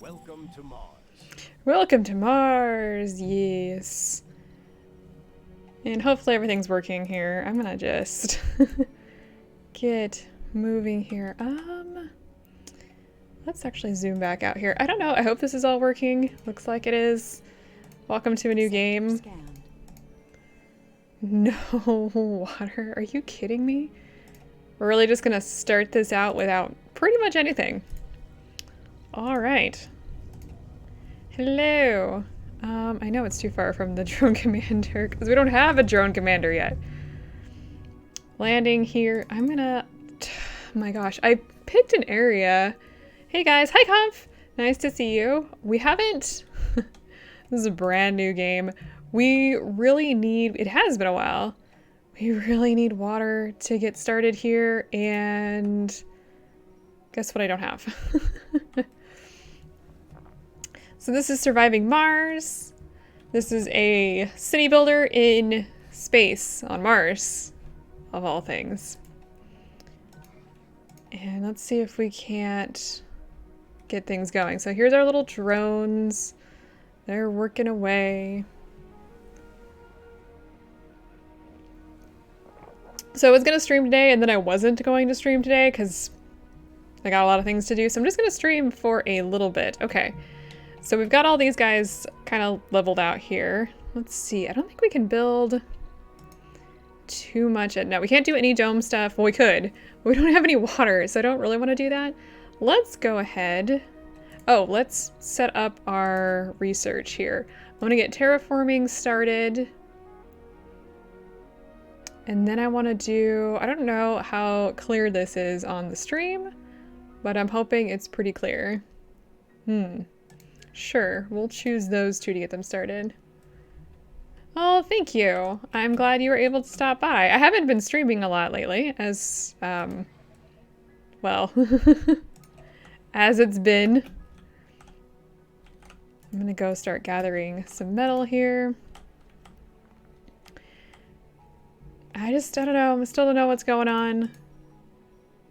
Welcome to Mars. Welcome to Mars, yes. And hopefully everything's working here. I'm gonna just get moving here. Let's actually zoom back out here. I don't know, I hope this is all working. Looks like it is. Welcome to a new game. No water, are you kidding me? We're really just gonna start this out without pretty much anything. All right. Hello. I know it's too far from the drone commander because we don't have a drone commander yet. Landing here. I'm gonna... my gosh, I picked an area. Hey guys, hi Conf! Nice to see you. We haven't... this is a brand new game. We really need... it has been a while. We really need water to get started here, and... guess what I don't have? So this is Surviving Mars. This is a city builder in space on Mars, of all things. And let's see if we can't get things going. So here's our little drones. They're working away. So I was gonna stream today and then I wasn't going to stream today because I got a lot of things to do. So I'm just gonna stream for a little bit. Okay. So we've got all these guys kind of leveled out here. Let's see. I don't think we can build too much. No, we can't do any dome stuff. Well, we could, but we don't have any water, so I don't really want to do that. Let's go ahead. Oh, let's set up our research here. I want to get terraforming started. And then I want to do, I don't know how clear this is on the stream, but I'm hoping it's pretty clear. Sure, we'll choose those two to get them started. Oh, thank you. I'm glad you were able to stop by. I haven't been streaming a lot lately, as, well, as it's been. I'm gonna go start gathering some metal here. I don't know. I still don't know what's going on.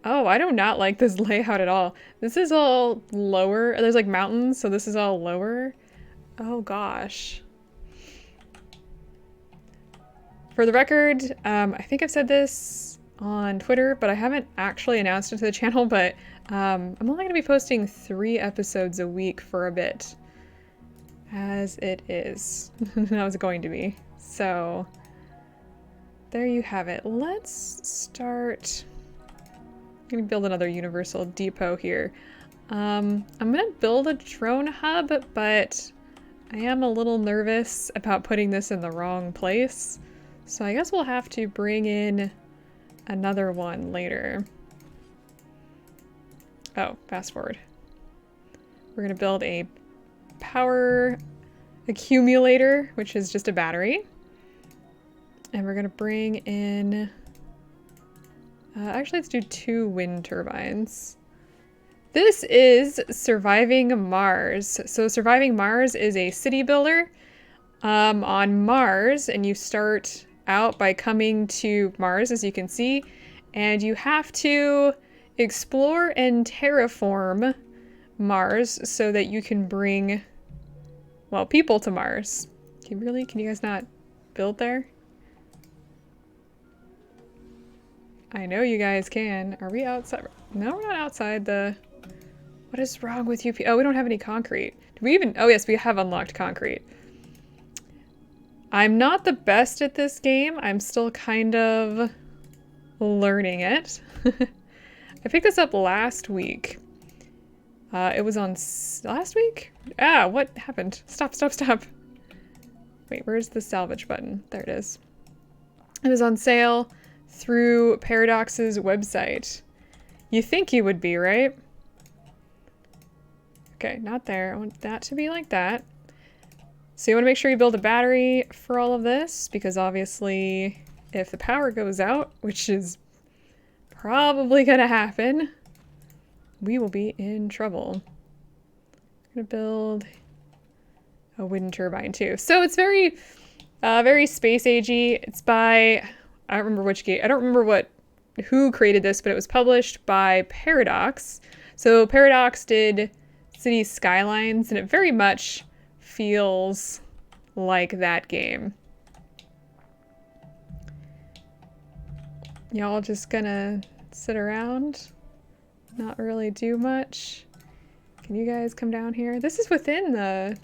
Oh, I do not like this layout at all. This is all lower. There's like mountains, so this is all lower. Oh gosh. For the record, I think I've said this on Twitter, but I haven't actually announced it to the channel, but I'm only going to be posting 3 episodes a week for a bit. As it is. I was going to be. So, there you have it. Let's start... I'm gonna build another universal depot here. I'm gonna build a drone hub, but I am a little nervous about putting this in the wrong place. So I guess we'll have to bring in another one later. Oh, fast forward. We're gonna build a power accumulator, which is just a battery. And we're gonna bring in... actually, let's do 2 wind turbines. This is Surviving Mars. So Surviving Mars is a city builder on Mars, and you start out by coming to Mars, as you can see, and you have to explore and terraform Mars so that you can bring, well, people to Mars. Can you guys not build there? I know you guys can. Are we outside? No, we're not outside the... What is wrong with you? Oh, we don't have any concrete. Do we even... Oh, yes, we have unlocked concrete. I'm not the best at this game. I'm still kind of learning it. I picked this up last week. It was on... last week? Ah, what happened? Stop, stop, stop. Wait, where's the salvage button? There it is. It was on sale through Paradox's website. You think you would be, right? Okay, not there. I want that to be like that. So you want to make sure you build a battery for all of this, because obviously if the power goes out, which is probably gonna happen, we will be in trouble. I'm gonna build a wind turbine too. So it's very, very space agey. It's by... I don't remember which game. I don't remember who created this, but it was published by Paradox. So Paradox did city skylines, and it very much feels like that game. Y'all just gonna sit around, not really do much. Can you guys come down here? This is within the...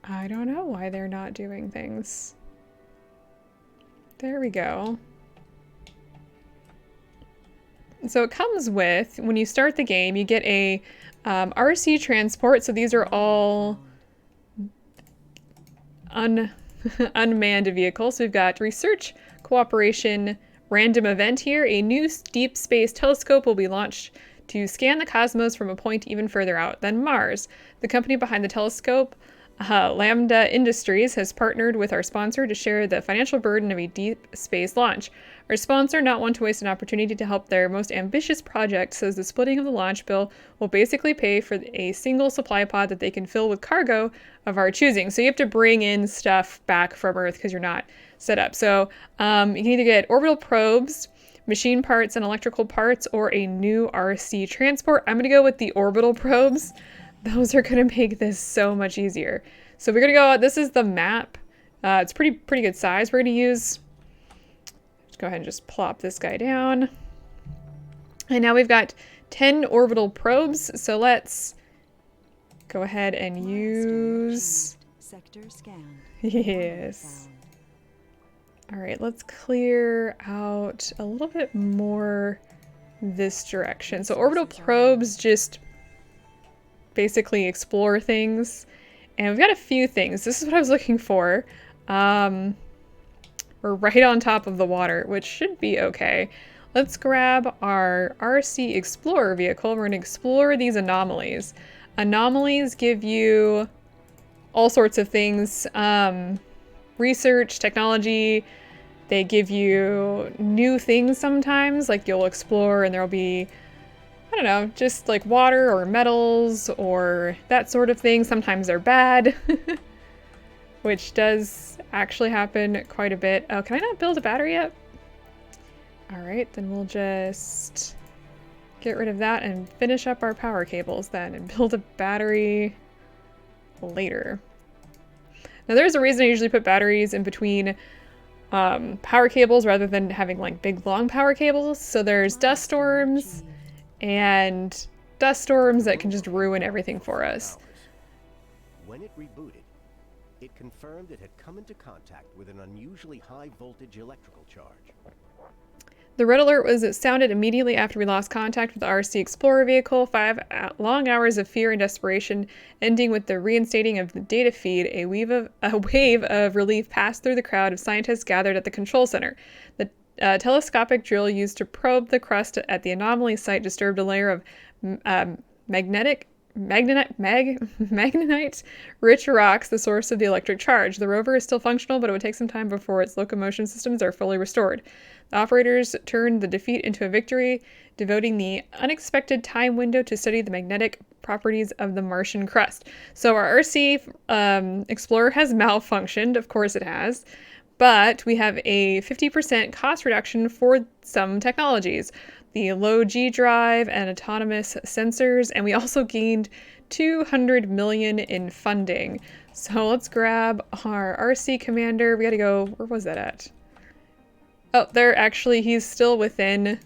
I don't know why they're not doing things. There we go. So it comes with, when you start the game, you get a RC transport. So these are all unmanned vehicles. So we've got research, cooperation, random event here. A new deep space telescope will be launched to scan the cosmos from a point even further out than Mars. The company behind the telescope, Lambda Industries, has partnered with our sponsor to share the financial burden of a deep space launch. Our sponsor, not one to waste an opportunity to help their most ambitious project, says the splitting of the launch bill will basically pay for a single supply pod that they can fill with cargo of our choosing. So you have to bring in stuff back from Earth because you're not set up. So you can either get orbital probes, machine parts and electrical parts, or a new RC transport. I'm going to go with the orbital probes. Those are going to make this so much easier. So we're going to go, this is the map. It's pretty good size. We're going to use, let's go ahead and just plop this guy down. And now we've got 10 orbital probes. So let's go ahead and use... Sector scan. Yes. All right, let's clear out a little bit more this direction. So orbital probes just basically explore things. And we've got a few things. This is what I was looking for. We're right on top of the water, which should be okay. Let's grab our RC Explorer vehicle. We're going to explore these anomalies. Anomalies give you all sorts of things. Research, technology. They give you new things sometimes. Like you'll explore and there'll be, I don't know, just like water or metals or that sort of thing. Sometimes they're bad, which does actually happen quite a bit. Oh, can I not build a battery yet? All right, then we'll just get rid of that and finish up our power cables then and build a battery later. Now there's a reason I usually put batteries in between power cables rather than having like big long power cables. So there's dust storms and dust storms that can just ruin everything for us. When it rebooted, it confirmed it had come into contact with an unusually high voltage electrical charge. The red alert was sounded immediately after we lost contact with the RC Explorer vehicle. 5 long hours of fear and desperation, ending with the reinstating of the data feed. A wave of relief passed through the crowd of scientists gathered at the control center. The telescopic drill used to probe the crust at the anomaly site disturbed a layer of magnetite-rich rocks, the source of the electric charge. The rover is still functional, but it would take some time before its locomotion systems are fully restored. The operators turned the defeat into a victory, devoting the unexpected time window to study the magnetic properties of the Martian crust. So our RC Explorer has malfunctioned, of course it has, but we have a 50% cost reduction for some technologies. The low G drive and autonomous sensors, and we also gained 200 million in funding. So let's grab our RC commander. We gotta go, where was that at? Oh, there, actually, he's still within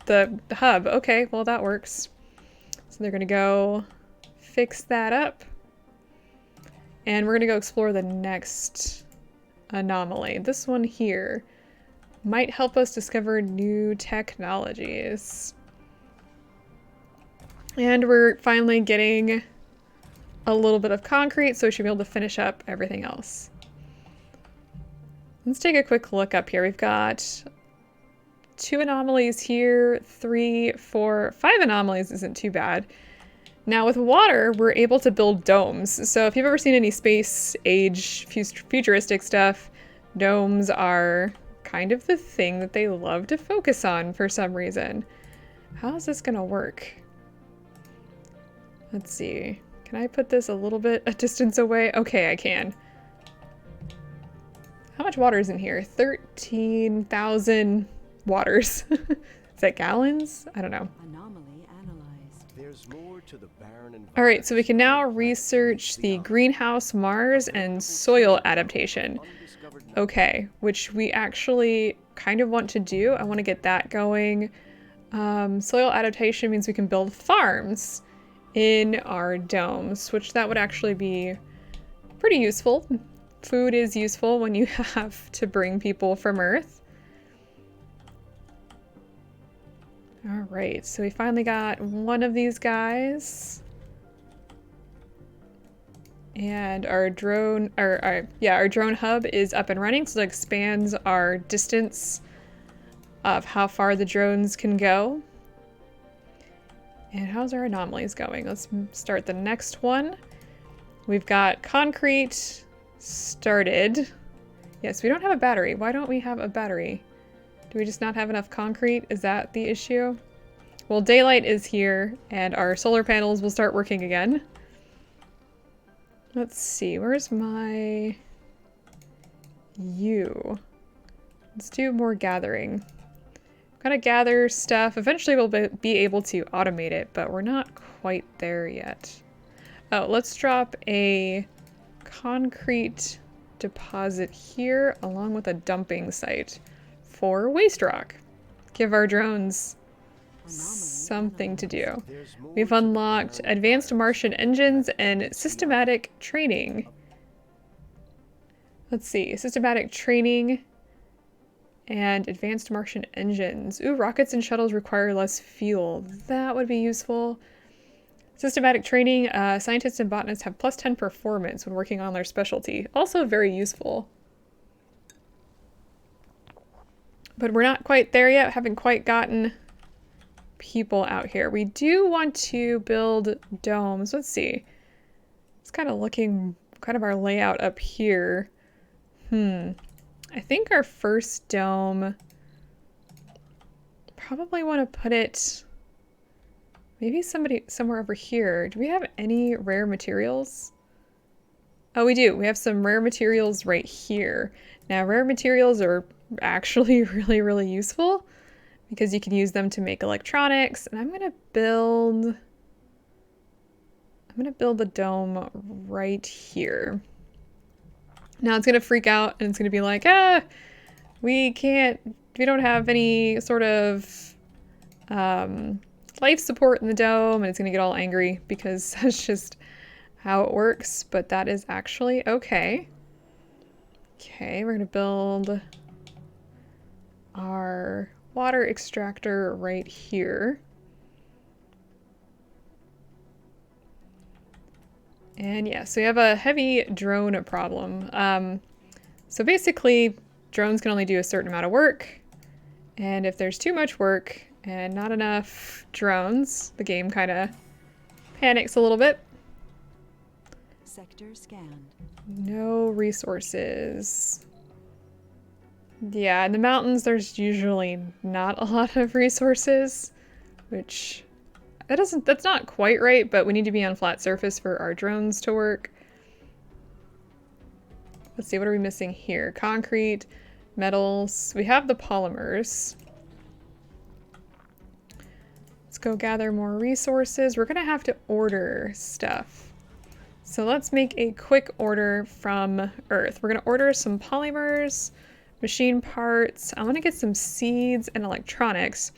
the hub. Okay, well that works. So they're gonna go fix that up. And we're gonna go explore the next anomaly. This one here might help us discover new technologies. And we're finally getting a little bit of concrete, so we should be able to finish up everything else. Let's take a quick look up here. We've got 2 anomalies here, 3, 4, 5 anomalies isn't too bad. Now with water, we're able to build domes. So if you've ever seen any space age futuristic stuff, domes are kind of the thing that they love to focus on for some reason. How is this gonna work? Let's see. Can I put this a little bit a distance away? Okay, I can. How much water is in here? 13,000 waters. Is that gallons? I don't know. Anomaly There's more to the barren All right, so we can now environment research the beyond. greenhouse, Mars, and soil adaptation. Okay, which we actually kind of want to do. I want to get that going. Soil adaptation means we can build farms in our domes, which that would actually be pretty useful. Food is useful when you have to bring people from Earth. All right, so we finally got one of these guys. And our drone, our drone hub is up and running, so it expands our distance of how far the drones can go. And how's our anomalies going? Let's start the next one. We've got concrete started. Yes, we don't have a battery. Why don't we have a battery? Do we just not have enough concrete? Is that the issue? Well, daylight is here, and our solar panels will start working again. Let's see, where's my U? Let's do more gathering. Gotta gather stuff. Eventually we'll be able to automate it, but we're not quite there yet. Oh, let's drop a concrete deposit here along with a dumping site for waste rock. Give our drones something to do. We've unlocked advanced Martian engines and systematic training. Let's see, systematic training and advanced Martian engines. Ooh, rockets and shuttles require less fuel. That would be useful. Systematic training, scientists and botanists have +10 performance when working on their specialty. Also very useful. But we're not quite there yet. Haven't quite gotten people out here. We do want to build domes. Let's see. It's kind of looking kind of our layout up here. I think our first dome, probably want to put it maybe somewhere over here. Do we have any rare materials? Oh, we do. We have some rare materials right here. Now, rare materials are actually really useful because you can use them to make electronics. And I'm gonna build a dome right here. Now it's gonna freak out and it's gonna be like, we don't have any sort of life support in the dome, and it's gonna get all angry because that's just how it works, but that is actually okay. Okay, we're gonna build our water extractor right here. And yeah, so we have a heavy drone problem. So basically, drones can only do a certain amount of work, and if there's too much work and not enough drones, the game kind of panics a little bit. Sector scanned. No resources. Yeah, in the mountains there's usually not a lot of resources, which that's not quite right, but we need to be on flat surface for our drones to work. Let's see, what are we missing here? Concrete, metals. We have the polymers. Let's go gather more resources. We're gonna have to order stuff. So let's make a quick order from Earth. We're gonna order some polymers, machine parts. I wanna get some seeds and electronics.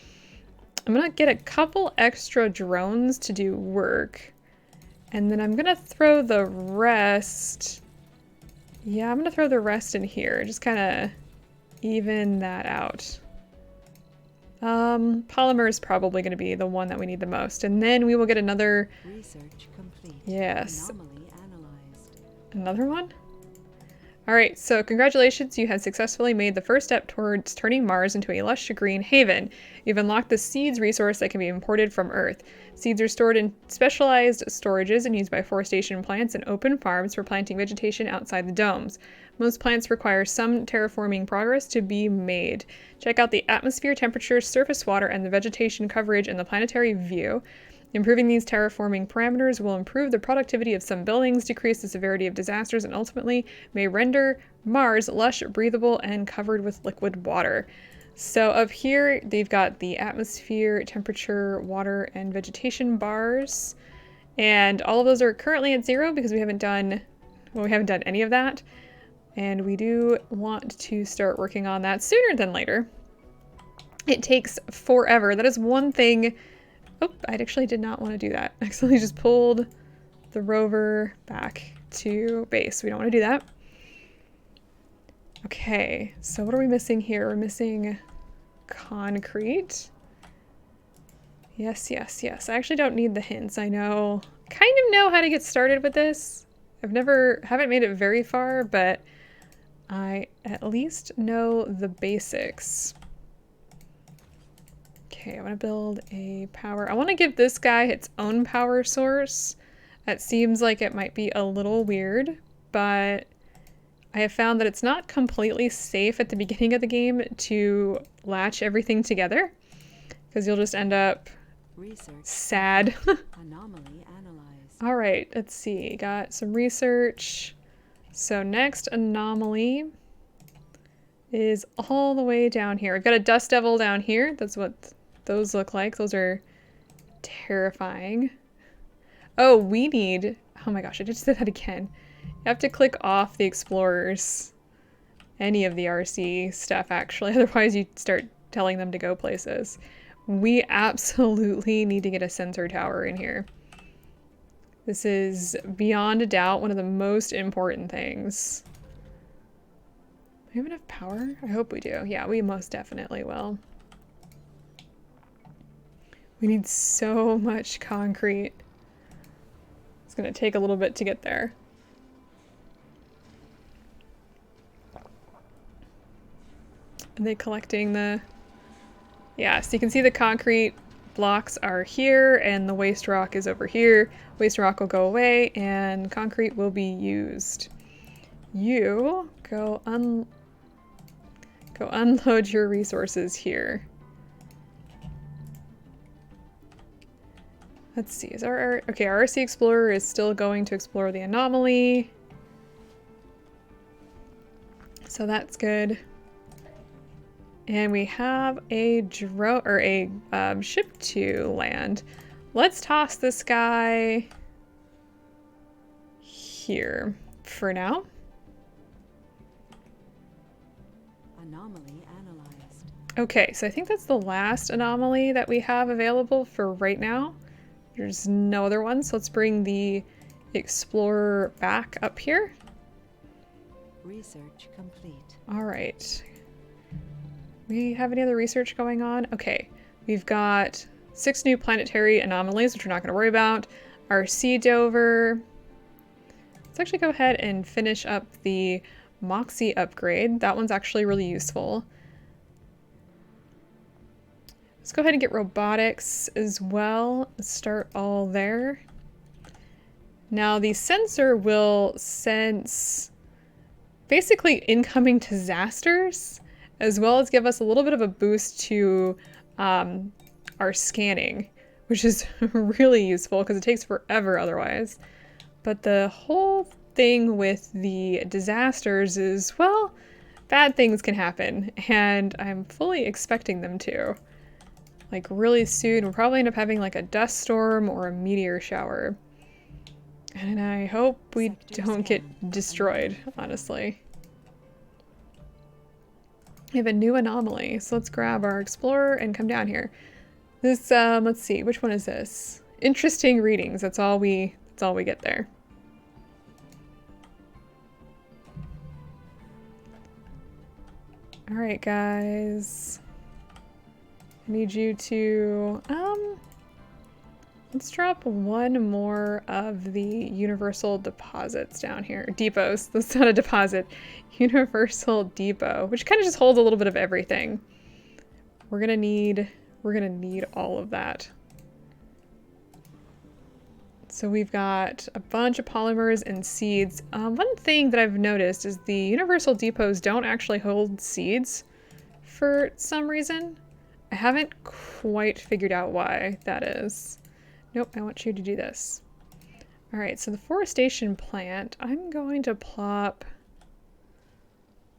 I'm gonna get a couple extra drones to do work. And then I'm gonna throw the rest. Yeah, I'm gonna throw the rest in here. Just kinda even that out. Polymer is probably gonna be the one that we need the most. And then we will get another. Research complete. Yes. Anomaly analyzed. Another one? Alright, so congratulations, you have successfully made the first step towards turning Mars into a lush green haven. You've unlocked the seeds resource that can be imported from Earth. Seeds are stored in specialized storages and used by forestation plants and open farms for planting vegetation outside the domes. Most plants require some terraforming progress to be made. Check out the atmosphere, temperature, surface water, and the vegetation coverage in the planetary view. Improving these terraforming parameters will improve the productivity of some buildings, decrease the severity of disasters, and ultimately may render Mars lush, breathable, and covered with liquid water. So up here, they've got the atmosphere, temperature, water, and vegetation bars. And all of those are currently at 0 because we haven't done any of that. And we do want to start working on that sooner than later. It takes forever. That is one thing. Oh, I actually did not want to do that. I accidentally just pulled the rover back to base. We don't want to do that. Okay, so what are we missing here? We're missing concrete. Yes, yes, yes. I actually don't need the hints. I kind of know how to get started with this. Haven't made it very far, but I at least know the basics. Okay, I want to build a power. I want to give this guy its own power source. That seems like it might be a little weird, but I have found that it's not completely safe at the beginning of the game to latch everything together, because you'll just end up sad. Anomaly analyzed. All right, let's see. Got some research. So next anomaly is all the way down here. We've got a dust devil down here. That's what those look like. Those are terrifying. Oh, oh my gosh, I just did that again. You have to click off the explorers. Any of the RC stuff, actually. Otherwise, you start telling them to go places. We absolutely need to get a sensor tower in here. This is beyond a doubt one of the most important things. Do we have enough power? I hope we do. Yeah, we most definitely will. We need so much concrete. It's going to take a little bit to get there. Are they collecting the... Yeah, so you can see the concrete blocks are here and the waste rock is over here. Waste rock will go away and concrete will be used. You go unload your resources here. Let's see, is our RC Explorer is still going to explore the anomaly. So that's good. And we have a drone or a ship to land. Let's toss this guy here for now. Anomaly analyzed. Okay, so I think that's the last anomaly that we have available for right now. There's no other ones, so let's bring the Explorer back up here. Research complete. All right. We have any other research going on? Okay, we've got 6 new planetary anomalies, which we're not going to worry about. Our Sea Dover. Let's actually go ahead and finish up the Moxie upgrade. That one's actually really useful. Let's go ahead and get robotics as well. Let's start all there. Now the sensor will sense basically incoming disasters, as well as give us a little bit of a boost to our scanning, which is really useful because it takes forever otherwise. But the whole thing with the disasters is, well, bad things can happen, and I'm fully expecting them to. Like really soon, we'll probably end up having like a dust storm or a meteor shower. And I hope we don't get destroyed, honestly. We have a new anomaly, so let's grab our Explorer and come down here. This, let's see, which one is this? Interesting readings, that's all we get there. All right, guys. I need you to, let's drop one more of the universal deposits down here. Depots, that's not a deposit. Universal depot, which kind of just holds a little bit of everything. We're gonna need all of that. So we've got a bunch of polymers and seeds. One thing that I've noticed is the universal depots don't actually hold seeds for some reason. I haven't quite figured out why that is. Nope, I want you to do this. All right, so the forestation plant, I'm going to plop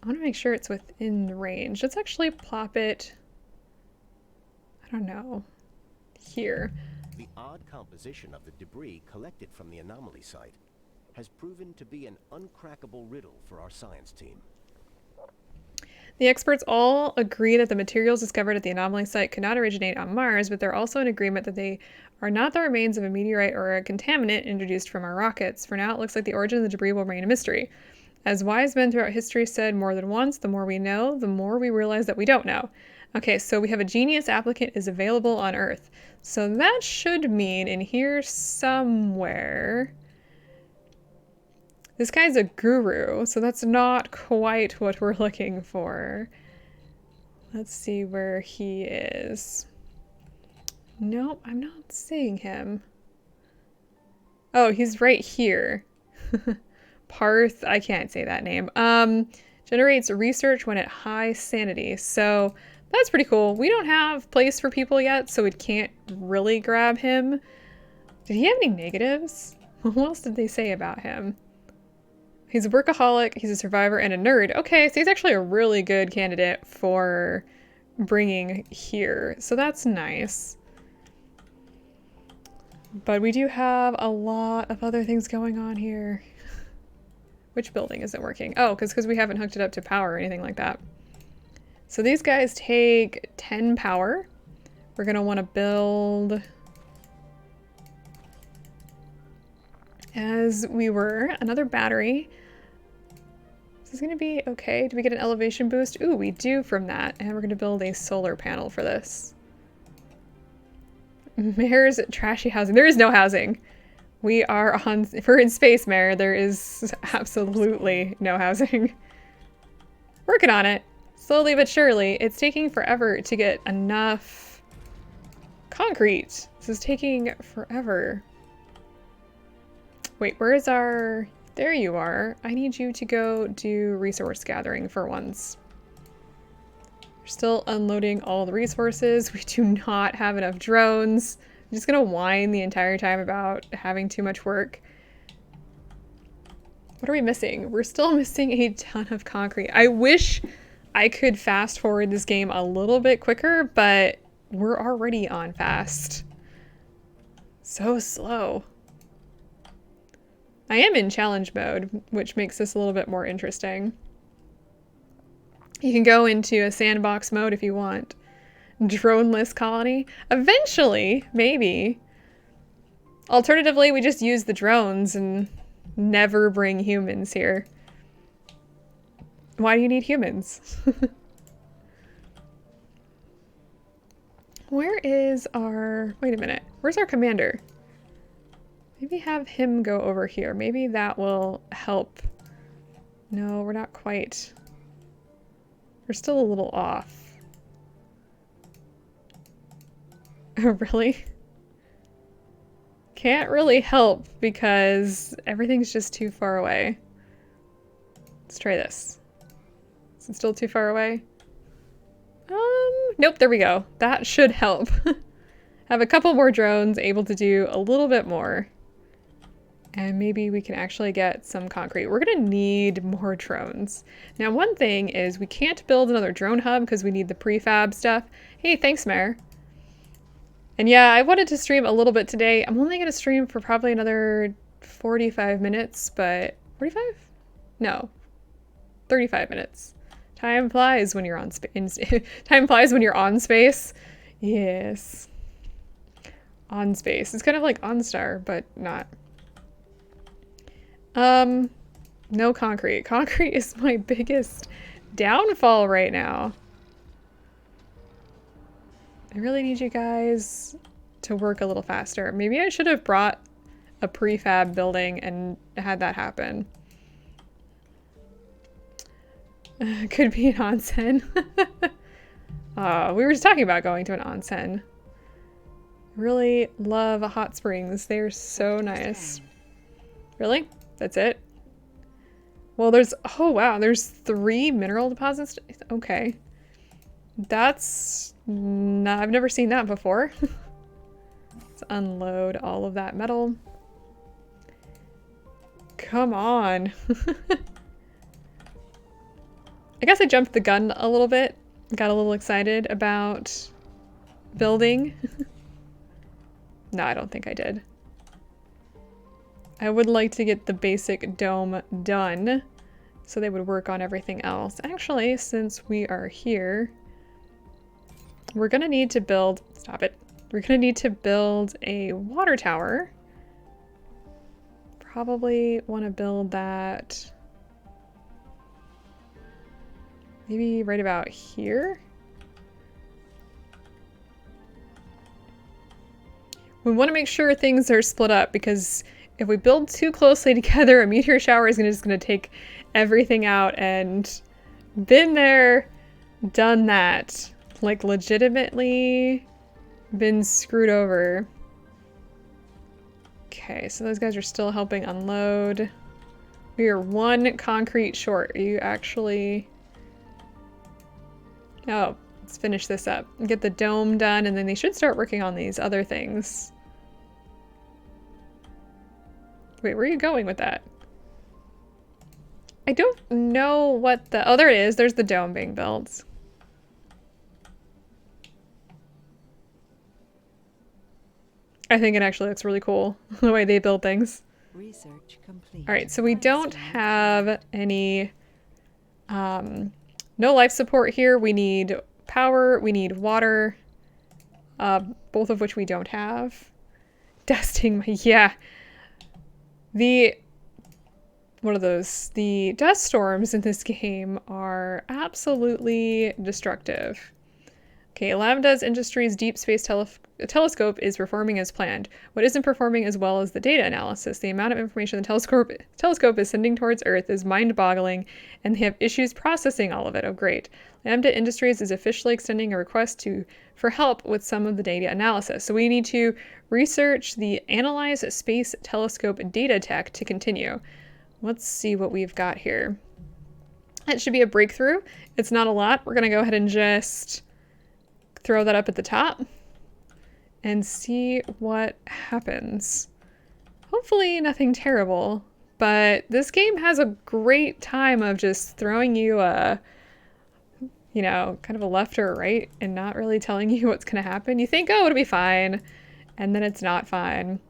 I want to make sure it's within range. Let's actually plop it, I don't know, here. The odd composition of the debris collected from the anomaly site has proven to be an uncrackable riddle for our science team. The experts all agree that the materials discovered at the anomaly site could not originate on Mars, but they're also in agreement that they are not the remains of a meteorite or a contaminant introduced from our rockets. For now, it looks like the origin of the debris will remain a mystery. As wise men throughout history said more than once, the more we know, the more we realize that we don't know. Okay, so we have a genius applicant is available on Earth. So that should mean in here somewhere... This guy's a guru, so that's not quite what we're looking for. Let's see where he is. Nope, I'm not seeing him. Oh, he's right here. Parth, I can't say that name. Generates research when at high sanity. So that's pretty cool. We don't have place for people yet, so we can't really grab him. Did he have any negatives? What else did they say about him? He's a workaholic, he's a survivor, and a nerd. Okay, so he's actually a really good candidate for bringing here. So that's nice. But we do have a lot of other things going on here. Which building isn't working? Oh, because we haven't hooked it up to power or anything like that. So these guys take 10 power. We're going to want to build... As we were, another battery. Is this going to be okay? Do we get an elevation boost? Ooh, we do from that. And we're going to build a solar panel for this. Mayor's trashy housing. There is no housing. We're in space, Mayor. There is absolutely no housing. Working on it. Slowly but surely. It's taking forever to get enough concrete. This is taking forever. Wait, where is our... There you are. I need you to go do resource gathering for once. We're still unloading all the resources. We do not have enough drones. I'm just gonna whine the entire time about having too much work. What are we missing? We're still missing a ton of concrete. I wish I could fast forward this game a little bit quicker, but we're already on fast. So slow. I am in challenge mode, which makes this a little bit more interesting. You can go into a sandbox mode if you want. Droneless colony. Eventually, maybe. Alternatively, we just use the drones and never bring humans here. Why do you need humans? Where is our... Wait a minute. Where's our commander? Maybe have him go over here. Maybe that will help. No, we're not quite. We're still a little off. Really? Can't really help because everything's just too far away. Let's try this. Is it still too far away? Nope, there we go. That should help. Have a couple more drones able to do a little bit more. And maybe we can actually get some concrete. We're gonna need more drones. Now, one thing is we can't build another drone hub because we need the prefab stuff. Hey, thanks, Mare. And yeah, I wanted to stream a little bit today. I'm only gonna stream for probably another 45 minutes, but 45? No, 35 minutes. Time flies when you're on time flies when you're on space. Yes. On space. It's kind of like OnStar, but not. No concrete. Concrete is my biggest downfall right now. I really need you guys to work a little faster. Maybe I should have brought a prefab building and had that happen. Could be an onsen. We were just talking about going to an onsen. Really love hot springs. They're so nice. Really? That's it? Well, there's... Oh, wow. There's 3 mineral deposits. Okay. That's... I've never seen that before. Let's unload all of that metal. Come on. I guess I jumped the gun a little bit. Got a little excited about building. No, I don't think I did. I would like to get the basic dome done so they would work on everything else. Actually, since we are here, we're gonna need to build, stop it. We're gonna need to build a water tower. Probably want to build that maybe right about here. We want to make sure things are split up because if we build too closely together, a meteor shower is just going to take everything out, and been there, done that. Like legitimately been screwed over. Okay, so those guys are still helping unload. We are one concrete short. Are you actually... Oh, let's finish this up. Get the dome done, and then they should start working on these other things. Wait, where are you going with that? I don't know what the... Oh, there it is. There's the dome being built. I think it actually looks really cool, the way they build things. Research complete. All right, so we don't have any... no life support here. We need power. We need water. Both of which we don't have. Dusting my... Yeah. What are those? The dust storms in this game are absolutely destructive. Okay, Lambda's Industries Deep Space Telescope is performing as planned. What isn't performing as well as the data analysis. The amount of information the telescope is sending towards Earth is mind-boggling, and they have issues processing all of it. Oh, great. Lambda Industries is officially extending a request for help with some of the data analysis. So we need to research the Analyze Space Telescope data tech to continue. Let's see what we've got here. That should be a breakthrough. It's not a lot. We're going to go ahead and just throw that up at the top and see what happens. Hopefully nothing terrible, but this game has a great time of just throwing you a, you know, kind of a left or a right and not really telling you what's going to happen. You think, oh, it'll be fine, and then it's not fine.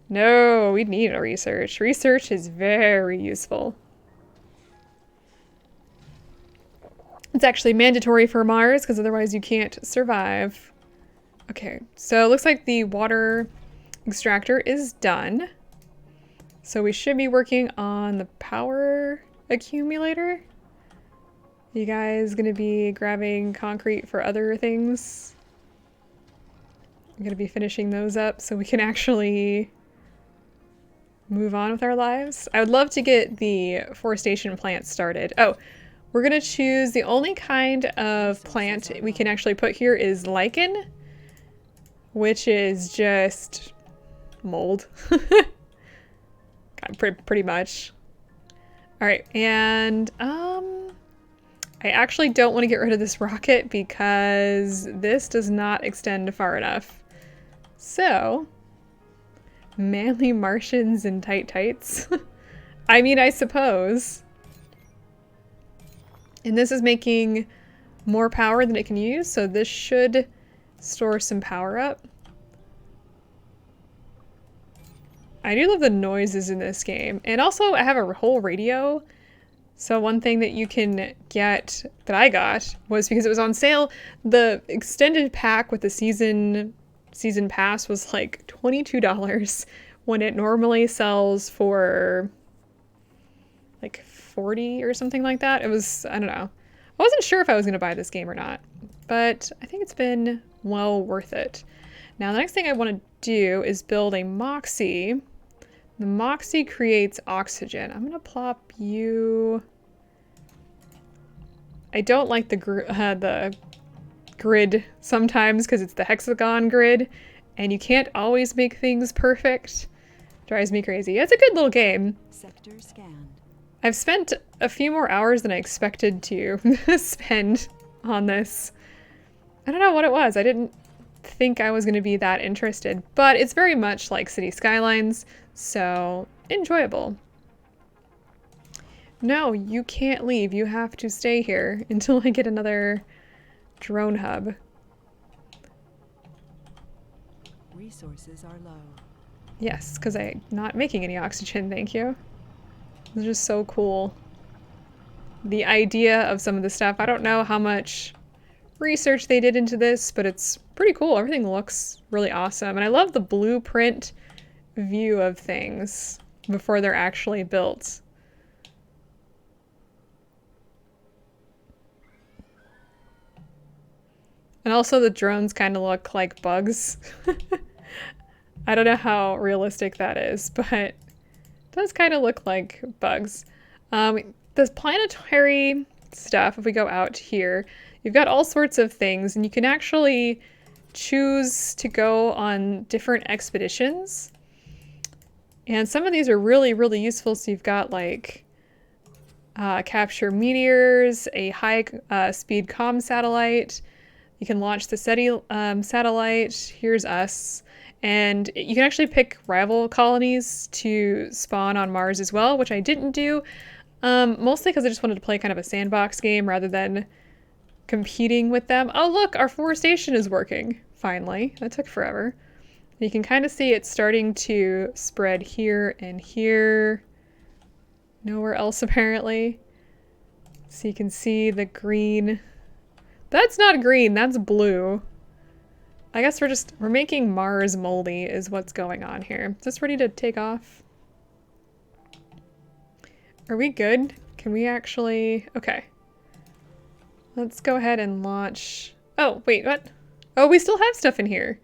No, we need a research. Research is very useful. It's actually mandatory for Mars because otherwise you can't survive. Okay, so it looks like the water extractor is done. So we should be working on the power accumulator. You guys gonna be grabbing concrete for other things? I'm gonna be finishing those up so we can actually move on with our lives. I would love to get the forestation plant started. Oh, we're gonna choose the only kind of plant we can actually put here is lichen, which is just mold. Pretty much. All right, and I actually don't want to get rid of this rocket because this does not extend far enough. So, manly Martians in tight tights. I mean, I suppose. And this is making more power than it can use, so this should store some power up. I do love the noises in this game. And also, I have a whole radio. So one thing that you can get, that I got, was because it was on sale, the extended pack with the season pass was like $22 when it normally sells for like 40 or something like that. It was, I don't know. I wasn't sure if I was going to buy this game or not, but I think it's been well worth it. Now, the next thing I want to do is build a Moxie. The Moxie creates oxygen. I'm going to plop you... I don't like the grid sometimes because it's the hexagon grid, and you can't always make things perfect. Drives me crazy. It's a good little game. Sector scanned. I've spent a few more hours than I expected to spend on this. I don't know what it was. I didn't think I was going to be that interested, but it's very much like City Skylines, so enjoyable. No, you can't leave. You have to stay here until I get another drone hub. Resources are low. Yes, because I'm not making any oxygen, thank you. It's just so cool. The idea of some of the stuff, I don't know how much research they did into this, but it's pretty cool. Everything looks really awesome. And I love the blueprint view of things before they're actually built. And also the drones kind of look like bugs. I don't know how realistic that is, but it does kind of look like bugs. This planetary stuff, if we go out here, you've got all sorts of things, and you can actually choose to go on different expeditions. And some of these are really, really useful. So you've got like capture meteors, a high speed comm satellite. You can launch the SETI satellite. Here's us. And you can actually pick rival colonies to spawn on Mars as well, which I didn't do. Mostly because I just wanted to play kind of a sandbox game rather than competing with them. Oh look, our forestation is working, finally. That took forever. You can kind of see it's starting to spread here and here. Nowhere else apparently. So you can see the green. That's not green, that's blue. I guess we're making Mars moldy is what's going on here. Is this ready to take off? Are we good? Can we actually... Okay. Let's go ahead and launch... Oh, wait, what? Oh, we still have stuff in here.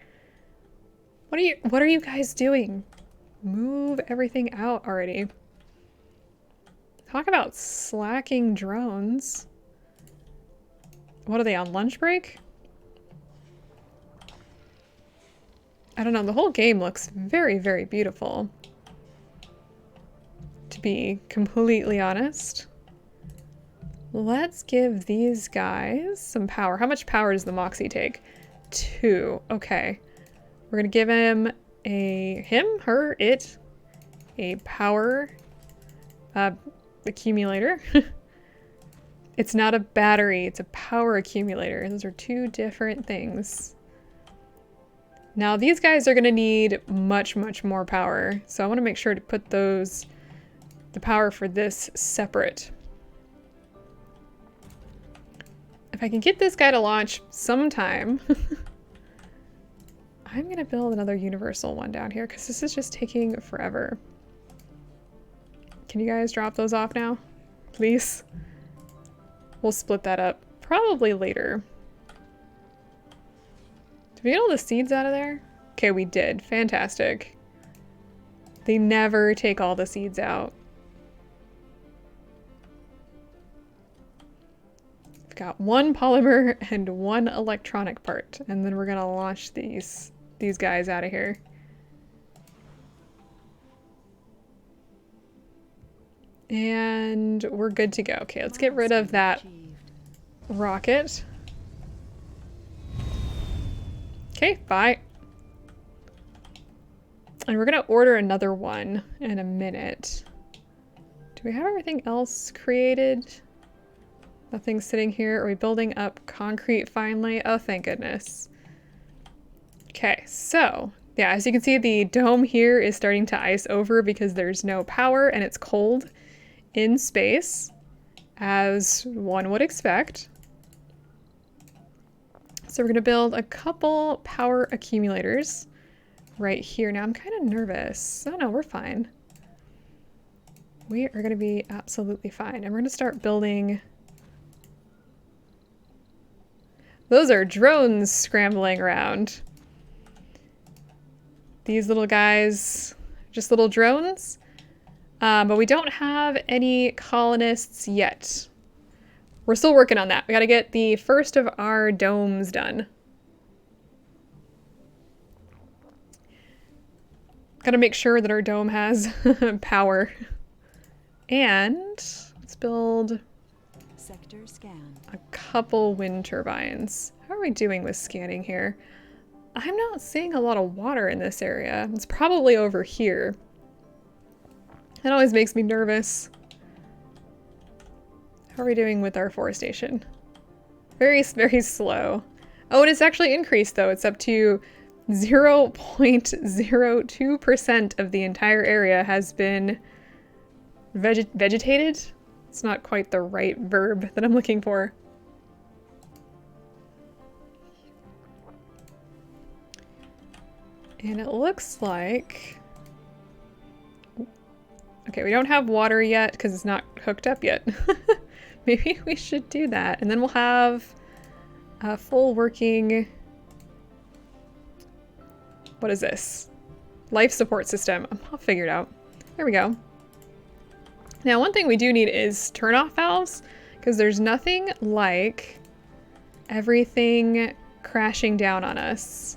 What are you guys doing? Move everything out already. Talk about slacking drones. What are they, on lunch break? I don't know, the whole game looks very, very beautiful. To be completely honest. Let's give these guys some power. How much power does the Moxie take? 2. Okay. We're gonna give him a power accumulator. It's not a battery, it's a power accumulator. Those are 2 different things. Now these guys are gonna need much, much more power. So I wanna make sure to put the power for this separate. If I can get this guy to launch sometime, I'm gonna build another universal one down here because this is just taking forever. Can you guys drop those off now? Please? We'll split that up probably later. Did we get all the seeds out of there? Okay, we did. Fantastic. They never take all the seeds out. We've got 1 polymer and 1 electronic part, and then we're gonna launch these guys out of here. And we're good to go. Okay, let's get rid of that rocket. Okay, bye. And we're gonna order another one in a minute. Do we have everything else created? Nothing sitting here. Are we building up concrete finally? Oh, thank goodness. Okay, so yeah, as you can see, the dome here is starting to ice over because there's no power and it's cold in space, as one would expect. So we're gonna build a couple power accumulators right here. Now I'm kind of nervous. Oh no, we're fine. We are gonna be absolutely fine. And we're gonna start building. Those are drones scrambling around. These little guys, just little drones. But we don't have any colonists yet. We're still working on that. We gotta get the first of our domes done. Gotta make sure that our dome has power. And let's build Sector scan. a couple wind turbines. How are we doing with scanning here? I'm not seeing a lot of water in this area. It's probably over here. That always makes me nervous. How are we doing with our forestation? Very, very slow. Oh, and it's actually increased though. It's up to 0.02% of the entire area has been vegetated. It's not quite the right verb that I'm looking for. And it looks like... Okay, we don't have water yet because it's not hooked up yet. Maybe we should do that. And then we'll have a full working... What is this? Life support system. I'll figure it out. There we go. Now, one thing we do need is turn-off valves, because there's nothing like everything crashing down on us.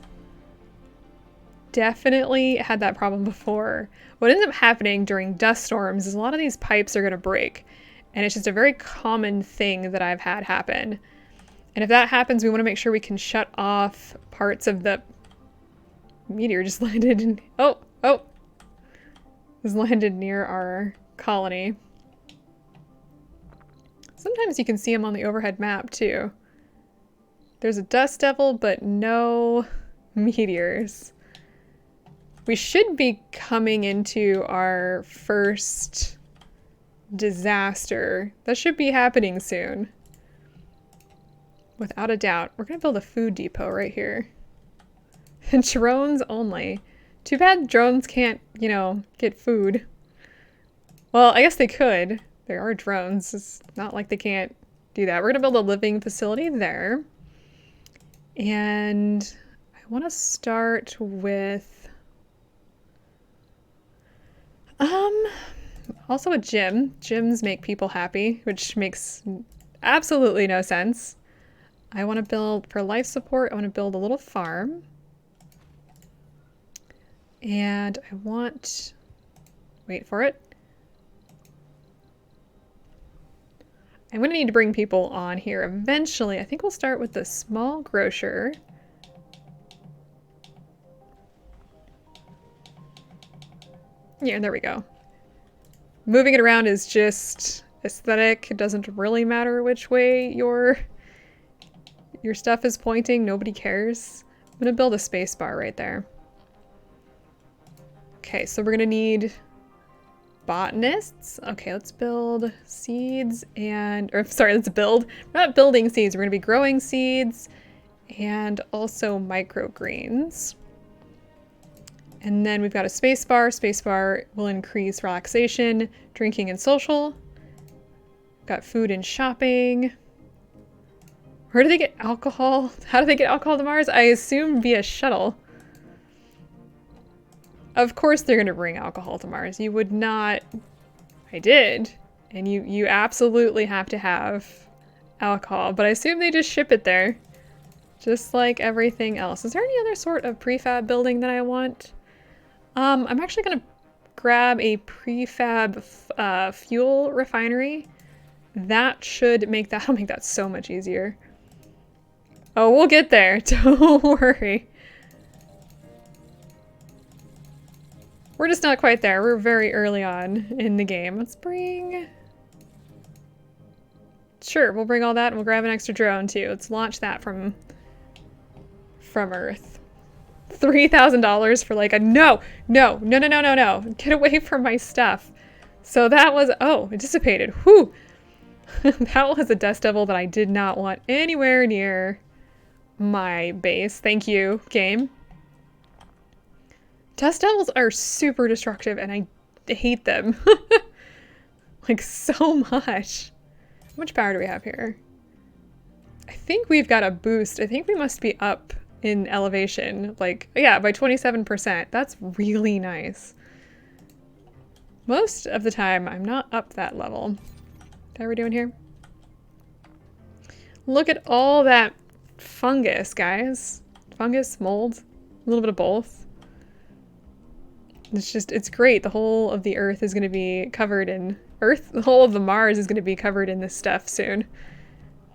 Definitely had that problem before. What ends up happening during dust storms is a lot of these pipes are going to break, and it's just a very common thing that I've had happen. And if that happens, we want to make sure we can shut off parts of the... Meteor just landed in... Oh! Just landed near our colony. Sometimes you can see them on the overhead map too. There's a dust devil, but no meteors. We should be coming into our first disaster. That should be happening soon. Without a doubt. We're gonna build a food depot right here. And drones only. Too bad drones can't, you know, get food. Well, I guess they could. There are drones. It's not like they can't do that. We're gonna build a living facility there. And I want to start with also a gym. Gyms make people happy, which makes absolutely no sense. I want to build, for life support, I want to build a little farm. And I want, wait for it. I'm going to need to bring people on here eventually. I think we'll start with the small grocer. Yeah, there we go. Moving it around is just aesthetic. It doesn't really matter which way your stuff is pointing. Nobody cares. I'm going to build a space bar right there. Okay, so we're going to need botanists. Okay, let's build seeds and, or sorry, let's build, we're not building seeds, we're going to be growing seeds and also microgreens. And then we've got a space bar. Space bar will increase relaxation, drinking, and social. Got food and shopping. Where do they get alcohol? How do they get alcohol to Mars? I assume via shuttle. Of course they're going to bring alcohol to Mars. You would not... I did. And you absolutely have to have alcohol. But I assume they just ship it there. Just like everything else. Is there any other sort of prefab building that I want? I'm actually going to grab a prefab fuel refinery. That should make that... I'll make that so much easier. Oh, we'll get there. Don't worry. We're just not quite there. We're very early on in the game. Let's bring... Sure, we'll bring all that and we'll grab an extra drone too. Let's launch that from Earth. $3,000 for like a... No! Get away from my stuff. So that was... Oh, it dissipated. Whew! That was a dust devil that I did not want anywhere near my base. Thank you, game. Dust devils are super destructive and I hate them. Like so much. How much power do we have here? I think we've got a boost. I think we must be up in elevation. Like, yeah, by 27%. That's really nice. Most of the time, I'm not up that level. How are we doing here? Look at all that fungus, guys. Fungus, mold, a little bit of both. It's just, it's great. The whole of the Earth is going to be covered in... the whole of the Mars is going to be covered in this stuff soon.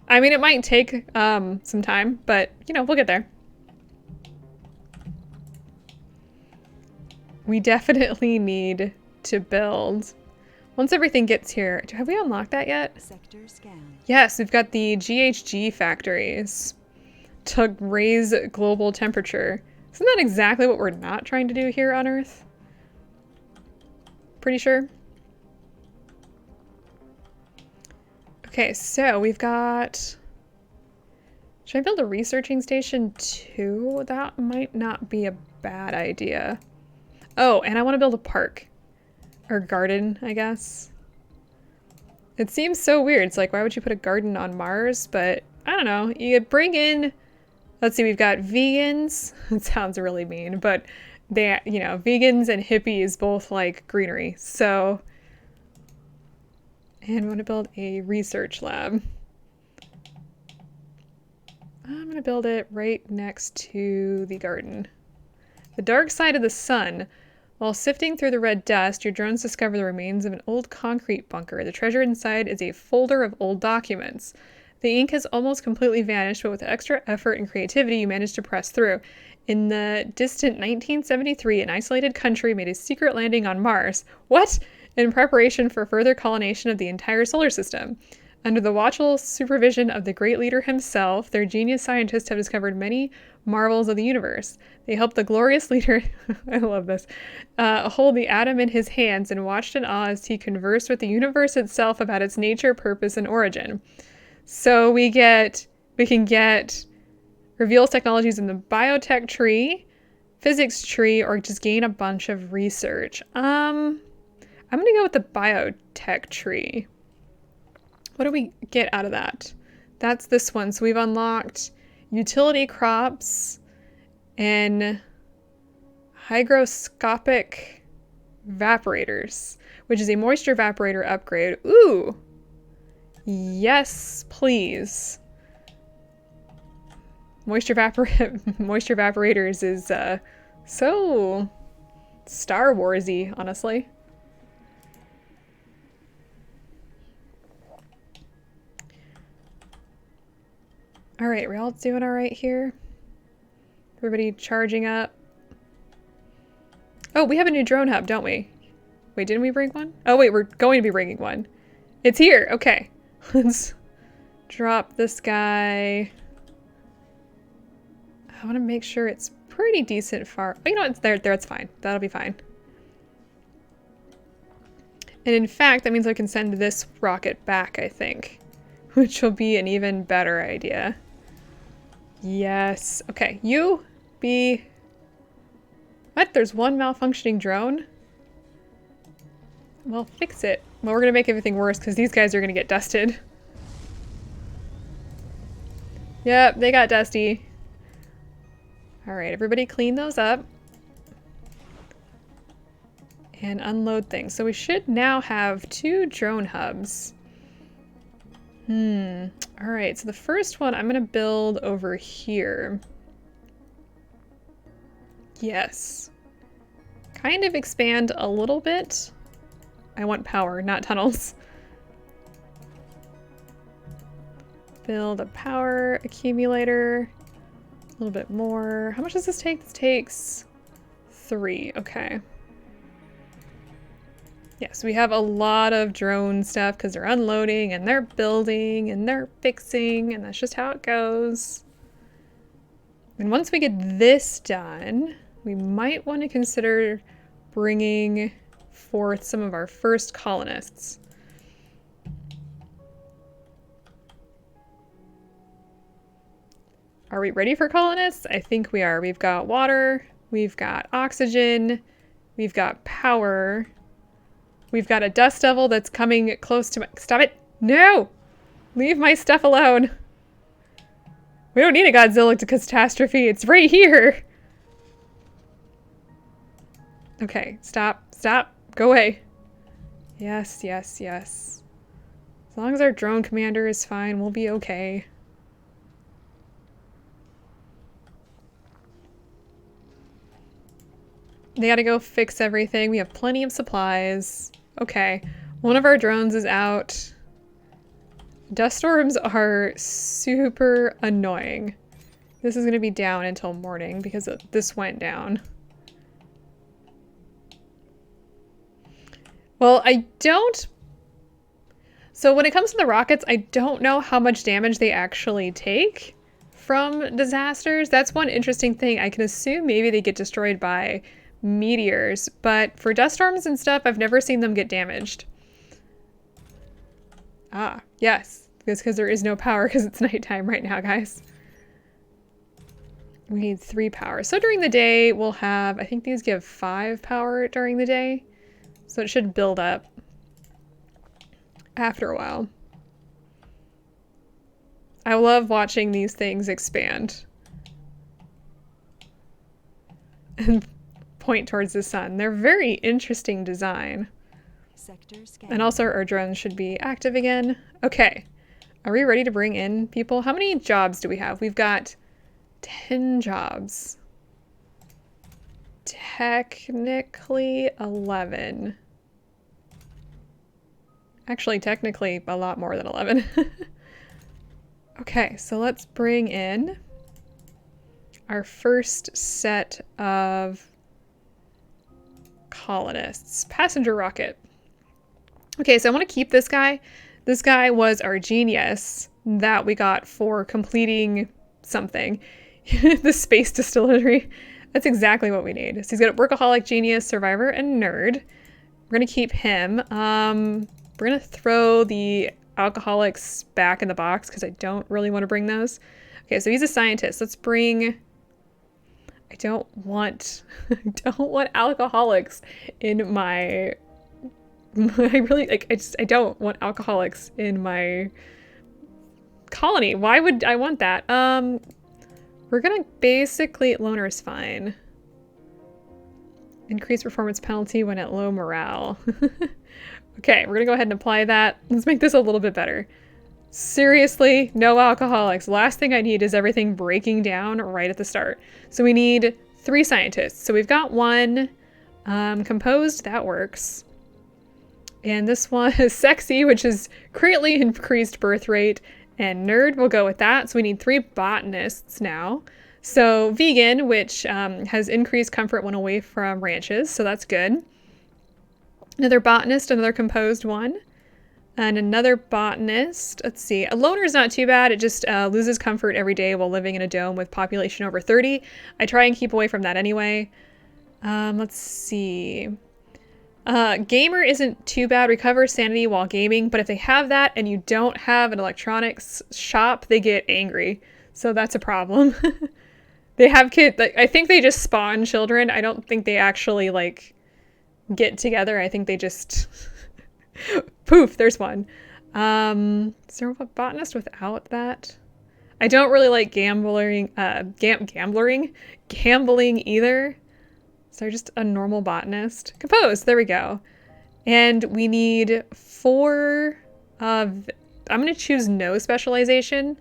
I mean, it might take some time, but, you know, we'll get there. We definitely need to build Once everything gets here, have we unlocked that yet? Sector scan. Yes, we've got the GHG factories to raise global temperature. Isn't that exactly what we're not trying to do here on Earth? Pretty sure. Okay, so we've got... Should I build a researching station too? That might not be a bad idea. Oh, and I want to build a park. Or garden, I guess. It seems so weird. It's like, why would you put a garden on Mars? But, I don't know. You bring in... Let's see, we've got vegans. It sounds really mean, but they, you know, vegans and hippies both like greenery. So... And I want to build a research lab. I'm going to build it right next to the garden. The dark side of the sun. While sifting through the red dust, your drones discover the remains of an old concrete bunker. The treasure inside is a folder of old documents. The ink has almost completely vanished, but with extra effort and creativity, you managed to press through. In the distant 1973, an isolated country made a secret landing on Mars. What? In preparation for further colonization of the entire solar system. Under the watchful supervision of the great leader himself, their genius scientists have discovered many marvels of the universe. They helped the glorious leader, I love this, hold the atom in his hands and watched in awe as he conversed with the universe itself about its nature, purpose, and origin. So we can get reveals technologies in the biotech tree, physics tree, or just gain a bunch of research. I'm gonna go with the biotech tree. What do we get out of that? That's this one. So we've unlocked utility crops and hygroscopic evaporators, which is a moisture evaporator upgrade. Ooh! Yes, please. Moisture evaporators is so Star Wars-y, honestly. All right, we're all doing all right here. Everybody charging up. Oh, we have a new drone hub, don't we? Wait, didn't we bring one? Oh wait, we're going to be bringing one. It's here, okay. Let's drop this guy. I want to make sure it's pretty decent far. Oh, you know what? It's there, it's fine. That'll be fine. And in fact, that means I can send this rocket back, I think. Which will be an even better idea. Yes. Okay, you be... What? There's one malfunctioning drone? Well, fix it. Well, we're gonna make everything worse because these guys are gonna get dusted. Yep, they got dusty. Alright, everybody clean those up. And unload things. So we should now have 2 drone hubs. Alright, so the first one I'm gonna build over here. Yes. Kind of expand a little bit. I want power, not tunnels. Build a power accumulator. A little bit more. How much does this take? This takes 3. Okay. Yes, we have a lot of drone stuff because they're unloading and they're building and they're fixing, and that's just how it goes. And once we get this done, we might want to consider bringing forth some of our first colonists. Are we ready for colonists? I think we are. We've got water, we've got oxygen, we've got power. We've got a dust devil that's coming close to my... Stop it! No! Leave my stuff alone! We don't need a Godzilla catastrophe. It's right here! Okay, stop. Stop. Go away. Yes, yes, yes. As long as our drone commander is fine, we'll be okay. They gotta go fix everything. We have plenty of supplies. Okay, one of our drones is out. Dust storms are super annoying. This is gonna be down until morning because this went down. Well, I don't... So when it comes to the rockets, I don't know how much damage they actually take from disasters. That's one interesting thing. I can assume maybe they get destroyed by meteors, but for dust storms and stuff, I've never seen them get damaged. Ah, yes. It's because there is no power because it's nighttime right now, guys. We need 3 power. So during the day, we'll have, I think these give 5 power during the day. So it should build up after a while. I love watching these things expand and point towards the sun. They're very interesting design. Sector scan. And also our drones should be active again. Okay. Are we ready to bring in people? How many jobs do we have? We've got 10 jobs. Technically 11. Actually, technically a lot more than 11. Okay, so let's bring in our first set of colonists. Passenger rocket. Okay, so I want to keep this guy. This guy was our genius that we got for completing something. The space distillery. That's exactly what we need. So he's got a workaholic, genius, survivor, and nerd. We're going to keep him. We're going to throw the alcoholics back in the box because I don't really want to bring those. Okay, so he's a scientist. Let's bring... I don't want alcoholics in my... I don't want alcoholics in my colony. Why would I want that? We're gonna basically... Loner's fine. Increase performance penalty when at low morale. Okay, we're gonna go ahead and apply that. Let's make this a little bit better. Seriously, no alcoholics. Last thing I need is everything breaking down right at the start. So we need 3 scientists. So we've got 1 composed, that works. And this one is sexy, which is greatly increased birth rate, and nerd will go with that. So we need 3 botanists now. So vegan, which has increased comfort when away from ranches, so that's good. Another botanist, another composed one, and another botanist. Let's see. A loner is not too bad. It just loses comfort every day while living in a dome with population over 30. I try and keep away from that anyway. Let's see. Gamer isn't too bad. Recovers sanity while gaming, but if they have that and you don't have an electronics shop, they get angry. So that's a problem. They have kids. I think they just spawn children. I don't think they actually like get together. I think they just poof, there's one. Is there a botanist without that? I don't really like gambling either. So just a normal botanist. Composed, there we go. And we need 4 of, I'm gonna choose no specialization.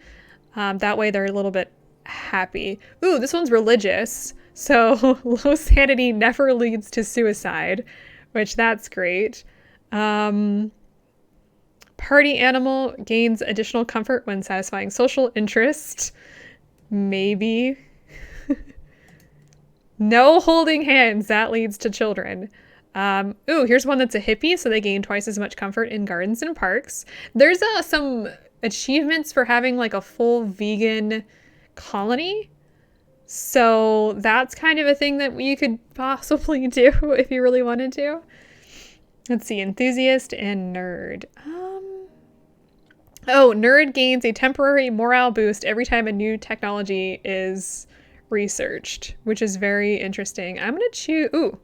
That way they're a little bit happy. Ooh, this one's religious. So low sanity never leads to suicide, which that's great. Party animal gains additional comfort when satisfying social interest. Maybe. No holding hands, that leads to children. Ooh, here's one that's a hippie, so they gain twice as much comfort in gardens and parks. There's some achievements for having like a full vegan colony. So that's kind of a thing that you could possibly do if you really wanted to. Let's see, enthusiast and nerd. Oh, nerd gains a temporary morale boost every time a new technology is researched, which is very interesting. I'm gonna choose, ooh.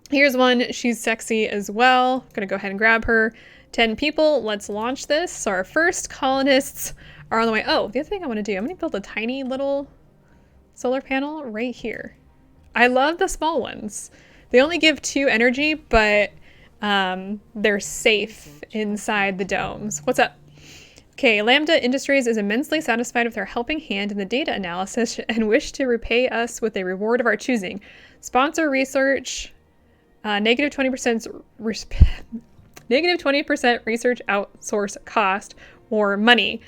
Here's one, she's sexy as well. Gonna go ahead and grab her. 10 people, let's launch this. So our first colonists are on the way. Oh, the other thing I wanna do, I'm gonna build a tiny little solar panel right here. I love the small ones. They only give 2 energy, but they're safe inside the domes. What's up? Okay, Lambda Industries is immensely satisfied with our helping hand in the data analysis and wish to repay us with a reward of our choosing. Sponsor research, negative 20% research outsource cost, or money.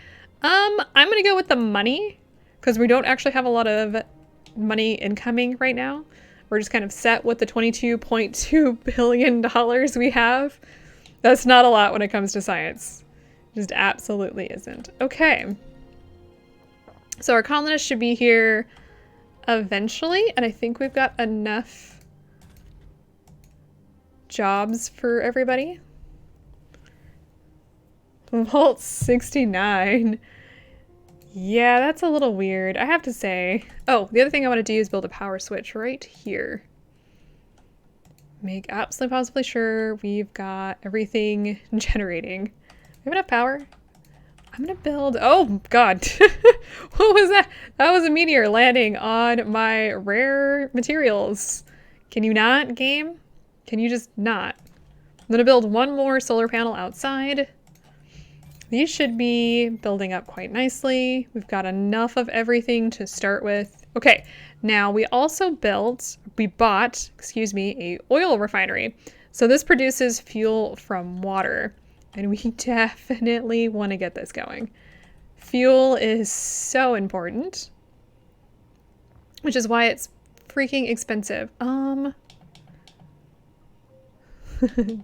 I'm gonna go with the money because we don't actually have a lot of money incoming right now. we're just kind of set with the $22.2 billion we have. That's not a lot when it comes to science. Just absolutely isn't. Okay. So our colonists should be here eventually, and I think we've got enough jobs for everybody. Vault 69. Yeah, that's a little weird, I have to say. Oh, the other thing I want to do is build a power switch right here. Make absolutely positively sure we've got everything generating. We have enough power. I'm gonna build, oh god. What was that? That was a meteor landing on my rare materials. Can you not, game? Can you just not? I'm gonna build one more solar panel outside. These should be building up quite nicely. We've got enough of everything to start with. Okay, now we bought, excuse me, a oil refinery. So this produces fuel from water, and we definitely want to get this going. Fuel is so important, which is why it's freaking expensive.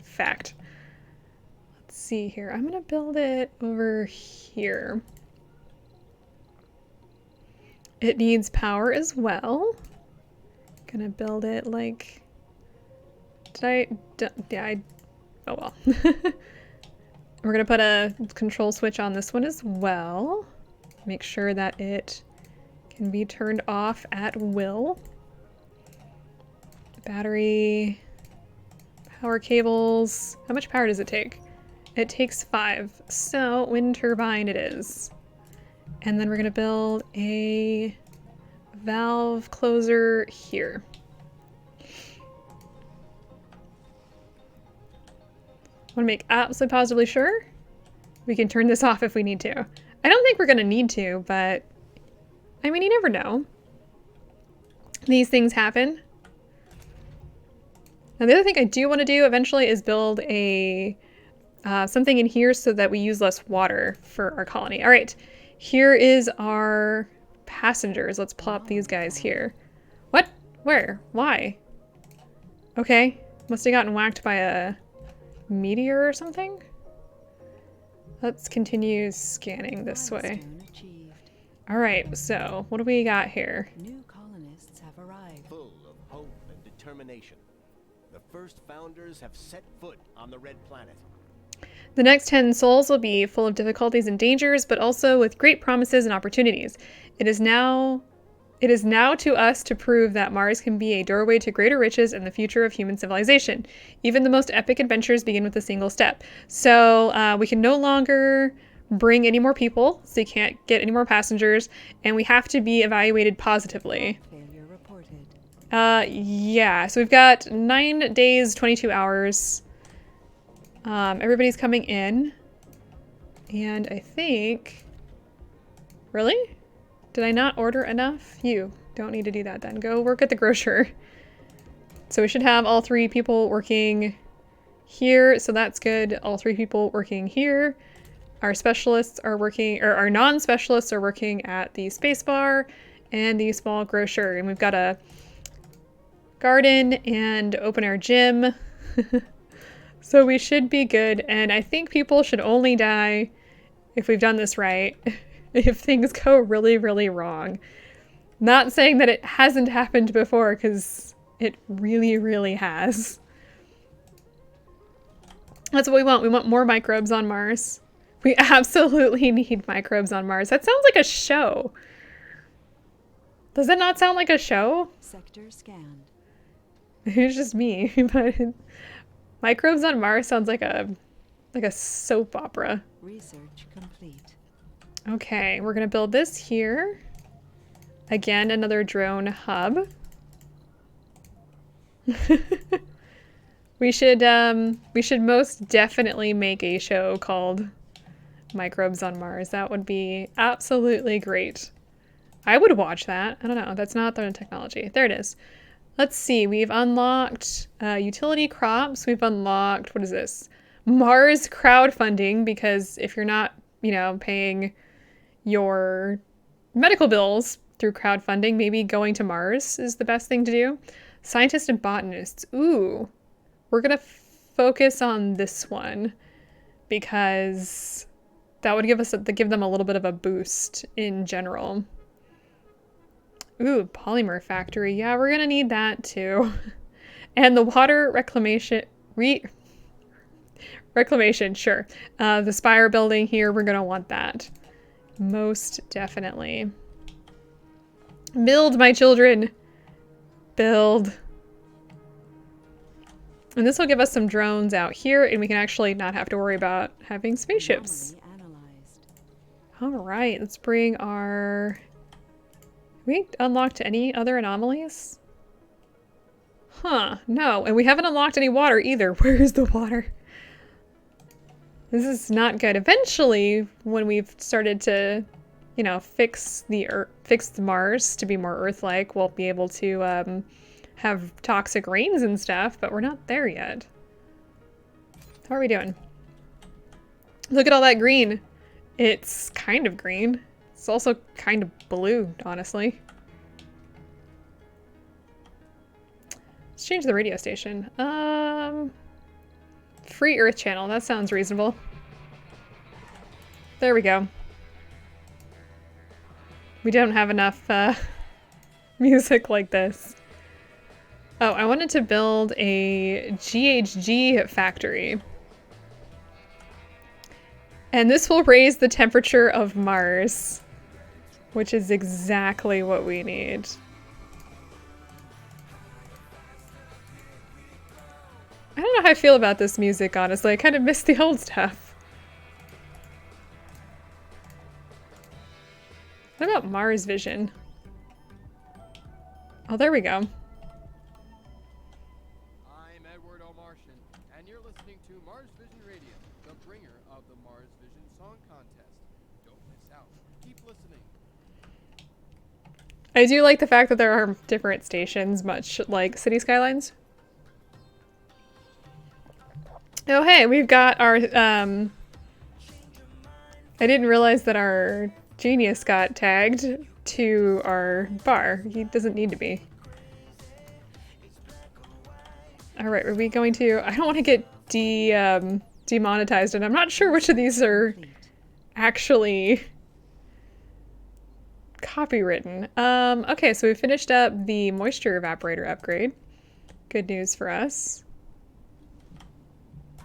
Fact. Let's see here. I'm gonna build it over here. It needs power as well. Gonna build it like, oh well. We're gonna put a control switch on this one as well. Make sure that it can be turned off at will. Battery, power cables. How much power does it take? It takes 5, so wind turbine it is. And then we're gonna build a valve closer here. Want to make absolutely positively sure we can turn this off if we need to. I don't think we're gonna need to, but I mean, you never know. These things happen. Now the other thing I do want to do eventually is build a something in here so that we use less water for our colony. All right, here is our passengers. Let's plop these guys here. What? Where? Why? Okay, must have gotten whacked by a meteor or something. Let's continue scanning this way. Milestone achieved. All right, so what do we got here? New colonists have arrived. Full of hope and determination, the first founders have set foot on the Red Planet. The next 10 sols will be full of difficulties and dangers, but also with great promises and opportunities. It is now to us to prove that Mars can be a doorway to greater riches and the future of human civilization. Even the most epic adventures begin with a single step. So we can no longer bring any more people, so you can't get any more passengers, and we have to be evaluated positively. Failure reported. Yeah, so we've got 9 days, 22 hours. Everybody's coming in, and I think, really? Did I not order enough? You don't need to do that then. Go work at the grocer. So we should have all 3 people working here, so that's good. All 3 people working here. Our specialists are working, or our non-specialists are working at the spacebar and the small grocer. And we've got a garden and open air gym. So we should be good. And I think people should only die if we've done this right. If things go really, really wrong. Not saying that it hasn't happened before, because it really, really has. That's what we want. We want more microbes on Mars. We absolutely need microbes on Mars. That sounds like a show. Does that not sound like a show? Sector scanned. It's just me, but microbes on Mars sounds like a soap opera. Research complete. Okay, we're gonna build this here. Again, another drone hub. We should most definitely make a show called Microbes on Mars. That would be absolutely great. I would watch that. I don't know. That's not the technology. There it is. Let's see. We've unlocked utility crops. We've unlocked, what is this? Mars crowdfunding, because if you're not, paying your medical bills through crowdfunding, maybe going to Mars is the best thing to do. Scientists and botanists. Ooh. We're gonna focus on this one because that would give them a little bit of a boost in general. Ooh, polymer factory. Yeah, we're gonna need that too. And the water reclamation, sure. The spire building here, we're gonna want that. Most definitely. Build, my children. Build. And this will give us some drones out here, and we can actually not have to worry about having spaceships. All right, let's bring our... Have we unlocked any other anomalies? Huh, no. And we haven't unlocked any water either. Where's the water? This is not good. Eventually, when we've started to, you know, fix the Mars to be more Earth-like, we'll be able to have toxic rains and stuff, but we're not there yet. How are we doing? Look at all that green. It's kind of green. It's also kind of blue, honestly. Let's change the radio station. Free Earth channel. That sounds reasonable. There we go. We don't have enough music like this. Oh, I wanted to build a GHG factory. And this will raise the temperature of Mars, which is exactly what we need. I don't know how I feel about this music, honestly. I kind of miss the old stuff. What about Mars Vision? Oh, there we go. I do like the fact that there are different stations, much like City Skylines. Oh hey, we've got our, I didn't realize that our genius got tagged to our bar. He doesn't need to be. Alright, are we going to... I don't want to get demonetized, and I'm not sure which of these are actually copywritten. Okay, so we finished up the moisture evaporator upgrade. Good news for us.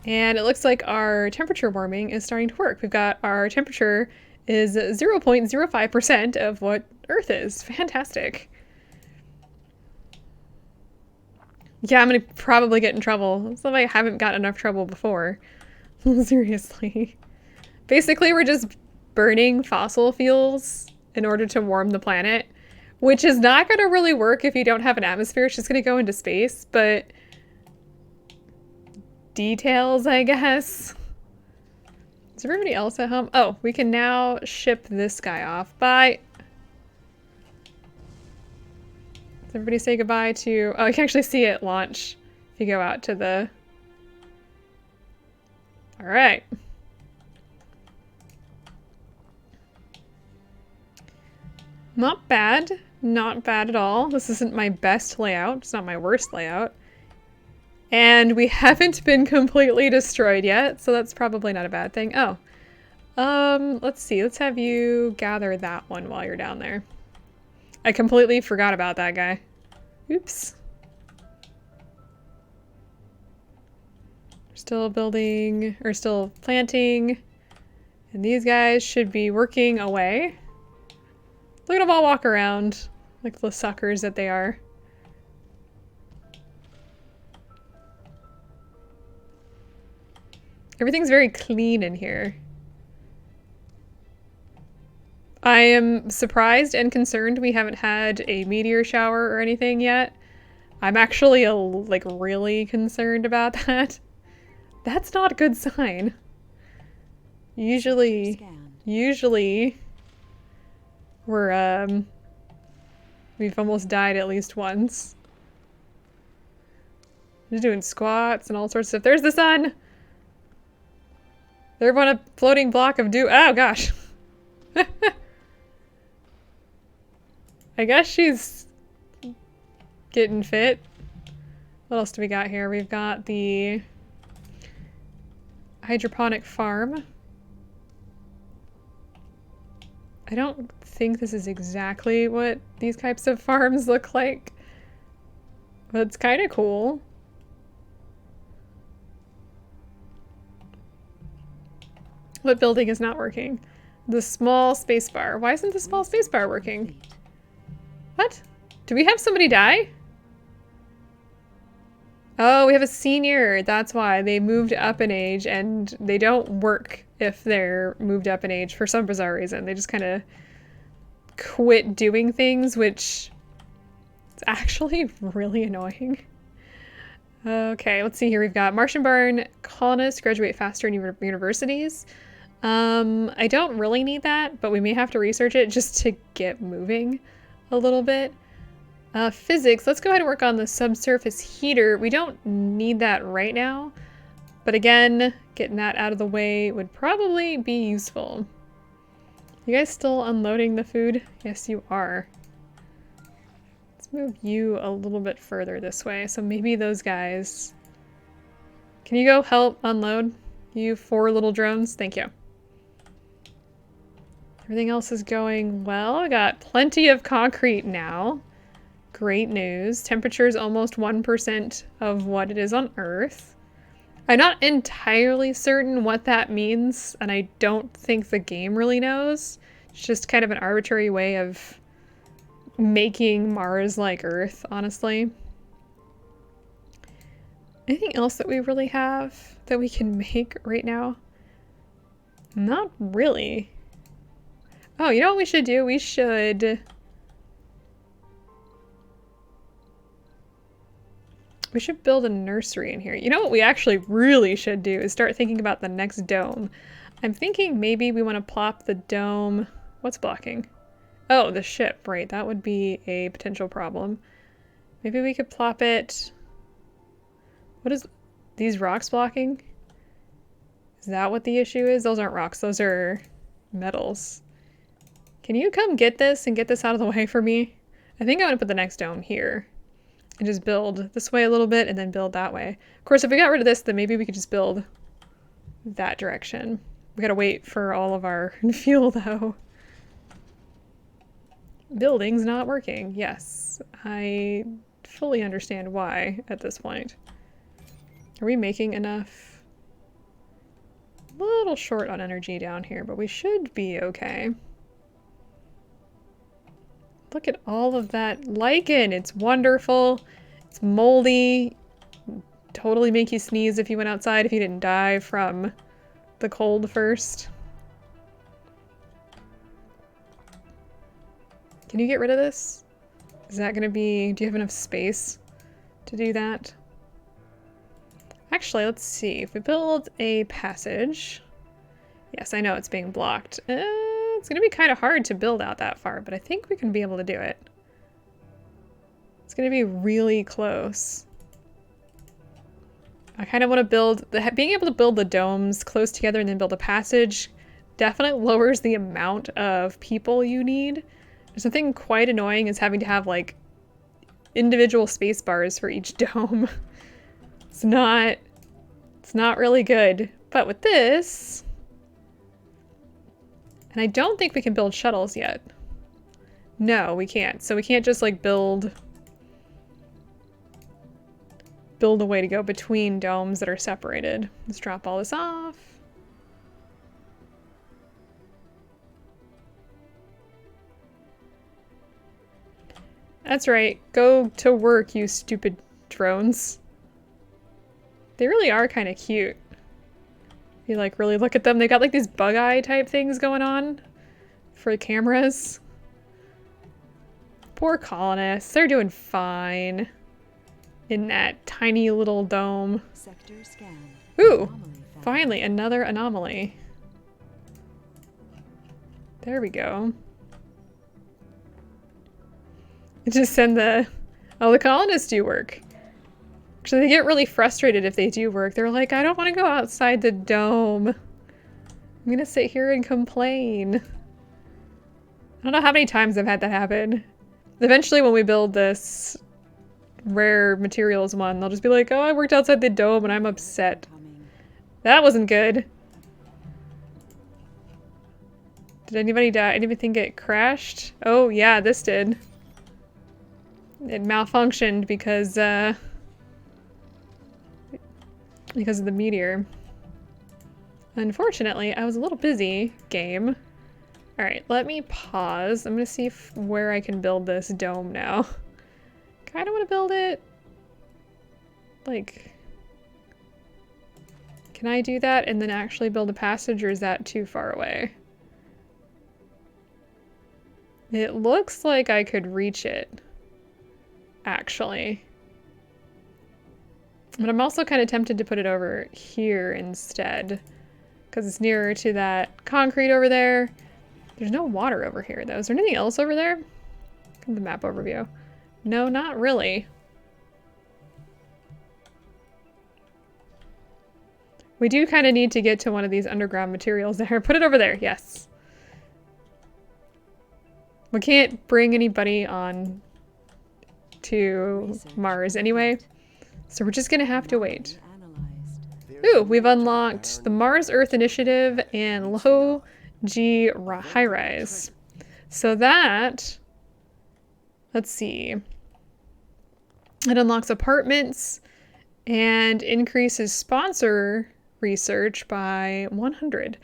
And it looks like our temperature warming is starting to work. We've got our temperature is 0.05% of what Earth is. Fantastic. Yeah, I'm gonna probably get in trouble. It's like I haven't gotten enough trouble before. Seriously. Basically, we're just burning fossil fuels in order to warm the planet, which is not gonna really work if you don't have an atmosphere. It's just gonna go into space, but details, I guess. Is everybody else at home? Oh, we can now ship this guy off. Bye. Does everybody say goodbye to... Oh, you can actually see it launch if you go out to the... All right. Not bad. Not bad at all. This isn't my best layout. It's not my worst layout. And we haven't been completely destroyed yet, so that's probably not a bad thing. Oh. Let's see. Let's have you gather that one while you're down there. I completely forgot about that guy. Oops. We're still building, or still planting. And these guys should be working away. Look at them all walk around like the suckers that they are. Everything's very clean in here. I am surprised and concerned we haven't had a meteor shower or anything yet. I'm actually like really concerned about that. That's not a good sign. Usually we're we've almost died at least once. Just doing squats and all sorts of stuff. There's the sun. They're on a floating block of dew. Oh gosh. I guess she's getting fit. What else do we got here? We've got the hydroponic farm. I don't think this is exactly what these types of farms look like, but it's kind of cool. What building is not working? The small space bar. Why isn't the small space bar working? Complete. What? Do we have somebody die? Oh, we have a senior. That's why they moved up in age, and they don't work if they're moved up in age for some bizarre reason. They just kind of quit doing things, which is actually really annoying. Okay, let's see here. We've got Martian Barn colonists graduate faster in universities. I don't really need that, but we may have to research it just to get moving a little bit. Physics, let's go ahead and work on the subsurface heater. We don't need that right now, but again, getting that out of the way would probably be useful. You guys still unloading the food? Yes, you are. Let's move you a little bit further this way, so maybe those guys... Can you go help unload? You 4 little drones? Thank you. Everything else is going well. I got plenty of concrete now. Great news. Temperature is almost 1% of what it is on Earth. I'm not entirely certain what that means, and I don't think the game really knows. It's just kind of an arbitrary way of making Mars like Earth, honestly. Anything else that we really have that we can make right now? Not really. Oh, you know what we should do? We should build a nursery in here. You know what we actually really should do is start thinking about the next dome. I'm thinking maybe we want to plop the dome... What's blocking? Oh, the ship, right. That would be a potential problem. Maybe we could plop it... What is... These rocks blocking? Is that what the issue is? Those aren't rocks. Those are metals. Can you come get this and get this out of the way for me? I think I'm going to put the next dome here. And just build this way a little bit and then build that way. Of course, if we got rid of this, then maybe we could just build that direction. We gotta wait for all of our fuel, though. Building's not working. Yes, I fully understand why at this point. Are we making enough? A little short on energy down here, but we should be okay. Look at all of that lichen. It's wonderful. It's moldy. Totally make you sneeze if you went outside, if you didn't die from the cold first. Can you get rid of this? Is that gonna be... Do you have enough space to do that? Actually, let's see. If we build a passage... Yes, I know it's being blocked. It's going to be kind of hard to build out that far, but I think we can be able to do it. It's going to be really close. I kind of want to build... Being able to build the domes close together and then build a passage definitely lowers the amount of people you need. There's something quite annoying is having to have, like, individual space bars for each dome. It's not really good. But with this... And I don't think we can build shuttles yet. No, we can't. So we can't just like build a way to go between domes that are separated. Let's drop all this off. That's right. Go to work, you stupid drones. They really are kind of cute. You like really look at them. They got like these bug eye type things going on for cameras. Poor colonists. They're doing fine in that tiny little dome. Sector scanned. Ooh, Anomaly found. finally another anomaly. There we go. Just send the... Oh, the colonists do work. Actually, they get really frustrated if they do work. They're like, I don't want to go outside the dome. I'm gonna sit here and complain. I don't know how many times I've had that happen. Eventually, when we build this rare materials one, they'll just be like, oh, I worked outside the dome and I'm upset. Coming. That wasn't good. Did anybody die? Anything get crashed? Oh yeah, this did. It malfunctioned because of the meteor. Unfortunately, I was a little busy, game. Alright, let me pause. I'm gonna see where I can build this dome now. Kinda wanna build it... like... Can I do that and then actually build a passage, or is that too far away? It looks like I could reach it, actually. But I'm also kind of tempted to put it over here instead, because it's nearer to that concrete over there. There's no water over here, though. Is there anything else over there? The map overview. No, not really. We do kind of need to get to one of these underground materials there. Put it over there, yes. We can't bring anybody on to Mars anyway, so we're just gonna have to wait. Ooh, we've unlocked the Mars-Earth Initiative and Low-G High-Rise. So that, let's see, it unlocks apartments and increases sponsor research by 100.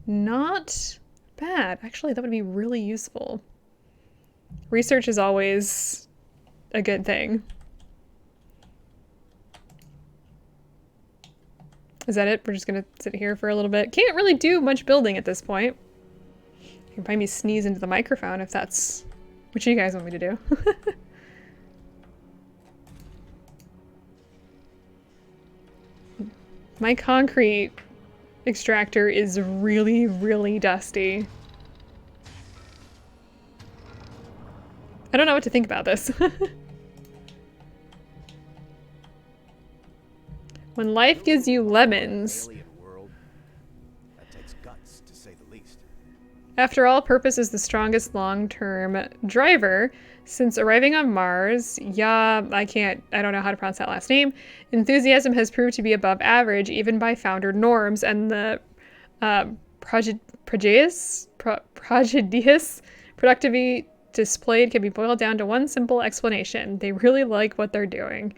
Not bad. Actually, that would be really useful. Research is always a good thing. Is that it? We're just gonna sit here for a little bit. Can't really do much building at this point. You can find me sneeze into the microphone if that's what you guys want me to do. My concrete extractor is really, really dusty. I don't know what to think about this. When life gives you lemons. Alien world. That takes guts, to say the least. After all, purpose is the strongest long-term driver. Since arriving on Mars, I don't know how to pronounce that last name, enthusiasm has proved to be above average, even by founder norms, and the prodigious productivity displayed can be boiled down to one simple explanation. They really like what they're doing.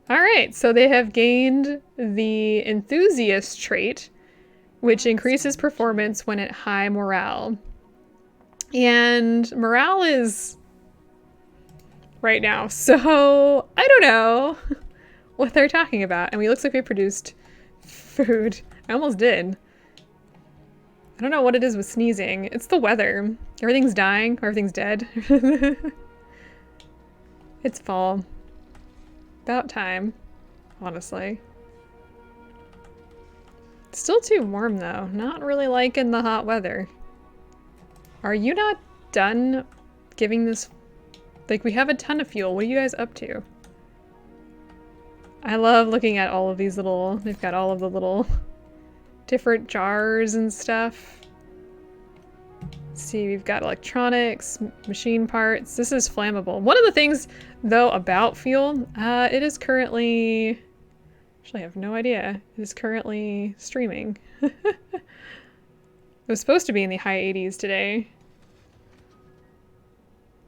Alright, so they have gained the enthusiast trait, which increases performance when at high morale. And morale is right now, so I don't know what they're talking about. And it looks like we produced food. I almost did. I don't know what it is with sneezing. It's the weather. Everything's dying, or everything's dead. It's fall. About time, honestly. It's still too warm though. Not really liking the hot weather. Are you not done giving this... Like, we have a ton of fuel. What are you guys up to? I love looking at all of these little... They've got all of the little different jars and stuff. Let's see, we've got electronics, machine parts. This is flammable. One of the things, though, about fuel, it is currently... Actually, I have no idea. It is currently streaming. It was supposed to be in the high 80s today.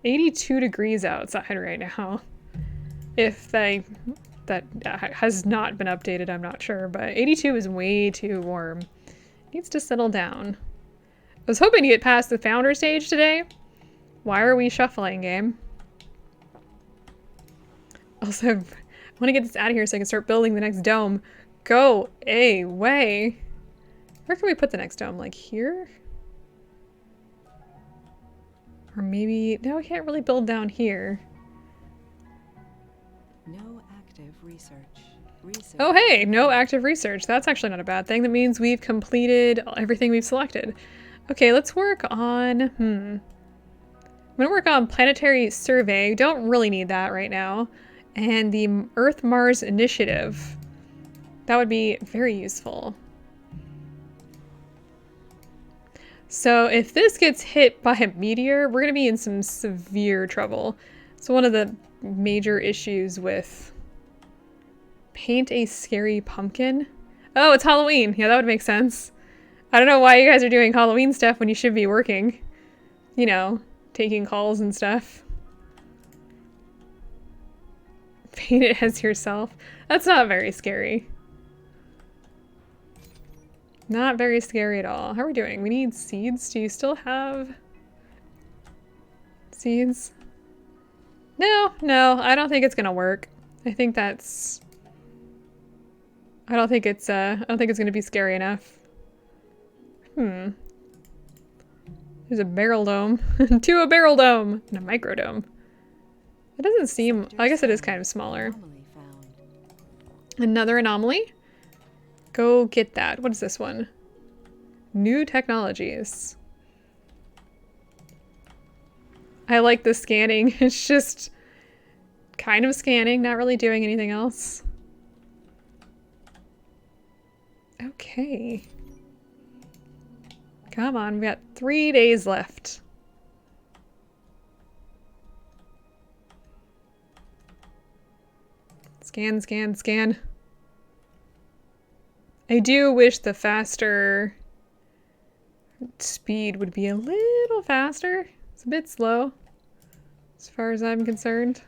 82 degrees outside right now. If that has not been updated, I'm not sure, but 82 is way too warm. It needs to settle down. I was hoping to get past the founder stage today. Why are we shuffling, game? Also, I want to get this out of here so I can start building the next dome. Go away. Where can we put the next dome? Like here? Or maybe... No, we can't really build down here. No active research. Oh hey, no active research. That's actually not a bad thing. That means we've completed everything we've selected. Okay, let's work on... I'm gonna work on planetary survey. Don't really need that right now. And the Earth-Mars Initiative. That would be very useful. So if this gets hit by a meteor, we're gonna be in some severe trouble. So one of the major issues with paint a scary pumpkin. Oh, it's Halloween. Yeah, that would make sense. I don't know why you guys are doing Halloween stuff when you should be working. You know, taking calls and stuff. Paint it as yourself. That's not very scary. Not very scary at all. How are we doing? We need seeds. Do you still have seeds? No, I don't think it's gonna work. I think that's... I don't think it's gonna be scary enough. There's a barrel dome. To a barrel dome! And a micro dome. It doesn't seem... I guess it is kind of smaller. Another anomaly? Go get that. What is this one? New technologies. I like the scanning. It's just kind of scanning, not really doing anything else. Okay. Come on, we got 3 days left. Scan, scan, scan. I do wish the faster speed would be a little faster. It's a bit slow, as far as I'm concerned.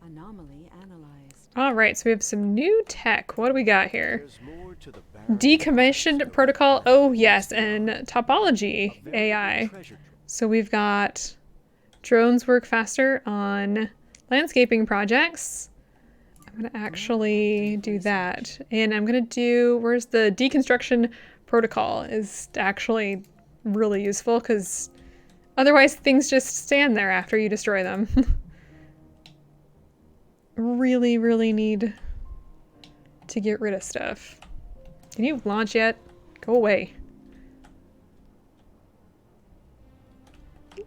Anomaly analyzed. All right, so we have some new tech. What do we got here? Decommissioned protocol. Oh, yes, and topology AI. So we've got drones work faster on landscaping projects. I'm going to actually do that. And I'm going to do, where's the deconstruction protocol is actually really useful because otherwise things just stand there after you destroy them. Really, really need to get rid of stuff. Can you launch yet? Go away.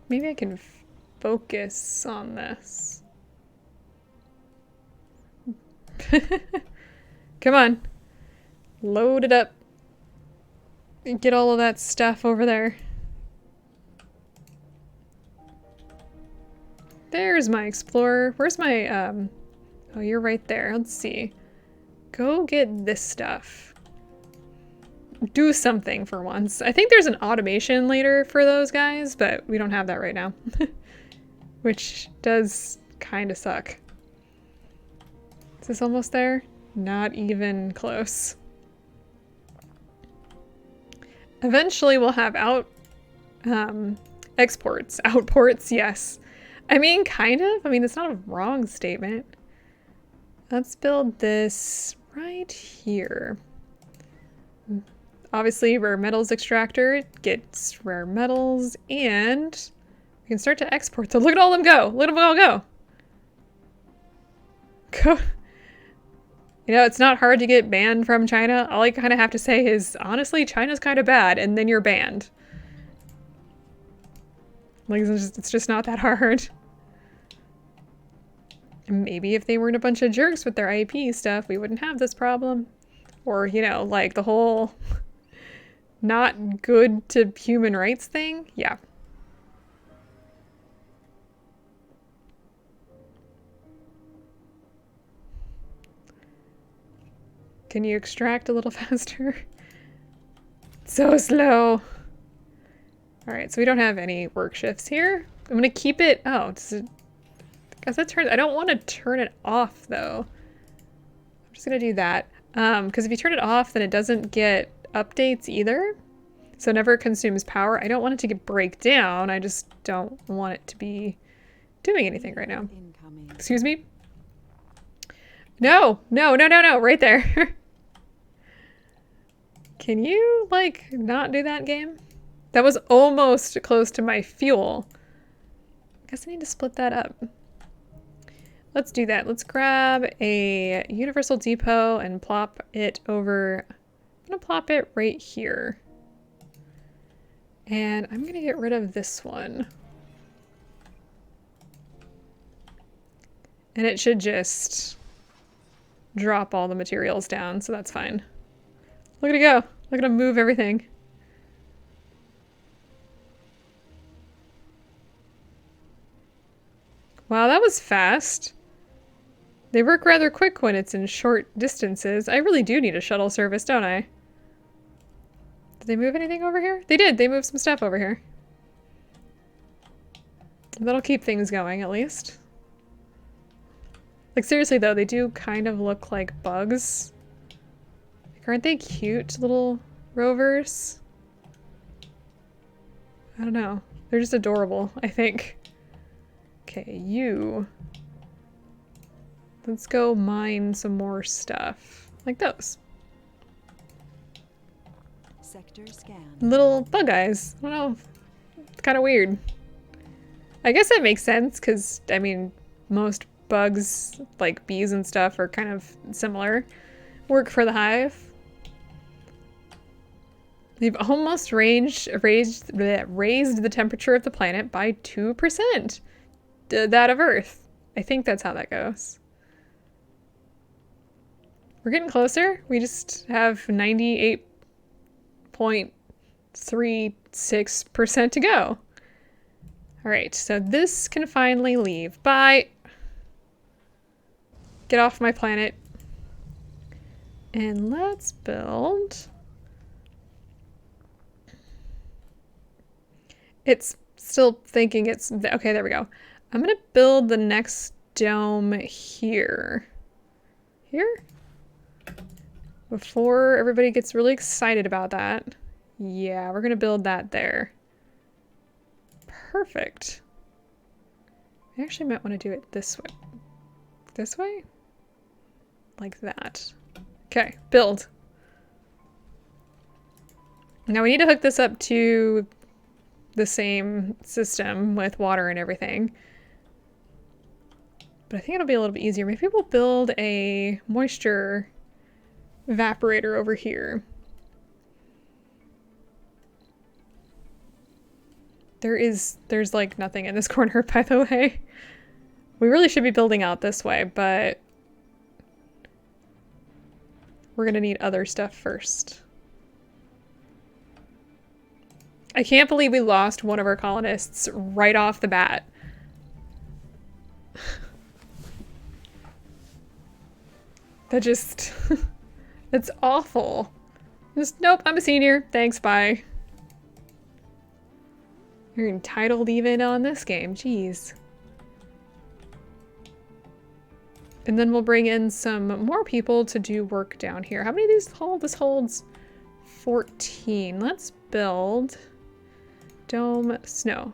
Maybe I can focus on this. Come on. Load it up. And get all of that stuff over there. There's my explorer. Where's my, oh, you're right there. Let's see. Go get this stuff. Do something for once. I think there's an automation later for those guys, but we don't have that right now. Which does kind of suck. Is this almost there? Not even close. Eventually we'll have exports. Outports, yes. I mean, kind of. I mean, it's not a wrong statement. Let's build this right here. Obviously, rare metals extractor gets rare metals, and we can start to export. So look at all of them go. Look at them all go. Go. You know, it's not hard to get banned from China. All I kind of have to say is, honestly, China's kind of bad, and then you're banned. Like, it's just not that hard. And maybe if they weren't a bunch of jerks with their IP stuff, we wouldn't have this problem. Or, you know, like the whole not good to human rights thing. Yeah. Can you extract a little faster? So slow. All right, so we don't have any work shifts here. I'm gonna keep it. Oh, does it? Guess that turns. I don't want to turn it off though. I'm just gonna do that. Because if you turn it off, then it doesn't get updates either. So it never consumes power. I don't want it to break down. I just don't want it to be doing anything right now. Incoming. Excuse me? No, no, no, no, no, right there. Can you, like, not do that, game? That was almost close to my fuel. I guess I need to split that up. Let's do that. Let's grab a universal depot and plop it over. I'm gonna plop it right here. And I'm gonna get rid of this one. And it should just drop all the materials down, so that's fine. Look at it go. Look at him move everything. Wow, that was fast. They work rather quick when it's in short distances. I really do need a shuttle service, don't I? Did they move anything over here? They did. They moved some stuff over here. That'll keep things going, at least. Like, seriously, though, they do kind of look like bugs. Like, aren't they cute little rovers? I don't know. They're just adorable, I think. Okay, you. Let's go mine some more stuff. Like those. Sector scan. Little bug eyes. I don't know. It's kind of weird. I guess that makes sense because, I mean, most bugs, like bees and stuff, are kind of similar. Work for the hive. They've almost raised the temperature of the planet by 2%. That of Earth. I think that's how that goes. We're getting closer. We just have 98.36% to go. All right, so this can finally leave. Bye. Get off my planet. And let's build. It's still thinking it's... Okay, there we go. I'm gonna build the next dome here. Here? Before everybody gets really excited about that. Yeah, we're gonna build that there. Perfect. I actually might want to do it this way. This way? Like that. Okay, build. Now we need to hook this up to the same system with water and everything. But I think it'll be a little bit easier. Maybe we'll build a moisture evaporator over here. There's like nothing in this corner, by the way. We really should be building out this way, but we're gonna need other stuff first. I can't believe we lost one of our colonists right off the bat. That just... It's awful. Just, nope, I'm a senior. Thanks, bye. You're entitled even on this game. Jeez. And then we'll bring in some more people to do work down here. How many of these hold? This holds 14. Let's build dome snow.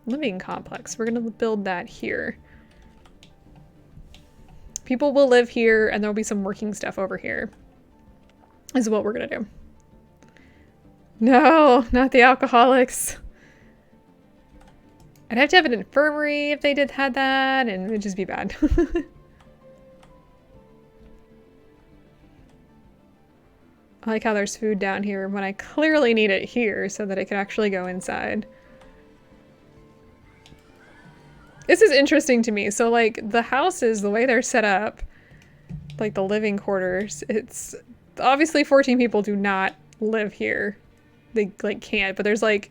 Living complex. We're gonna build that here. People will live here and there'll be some working stuff over here. Is what we're gonna do. No, not the alcoholics. I'd have to have an infirmary if they had that, and it'd just be bad. I like how there's food down here when I clearly need it here so that I can actually go inside. This is interesting to me. So, like, the houses, the way they're set up, like the living quarters, it's obviously 14 people do not live here. They, like, can't, but there's, like,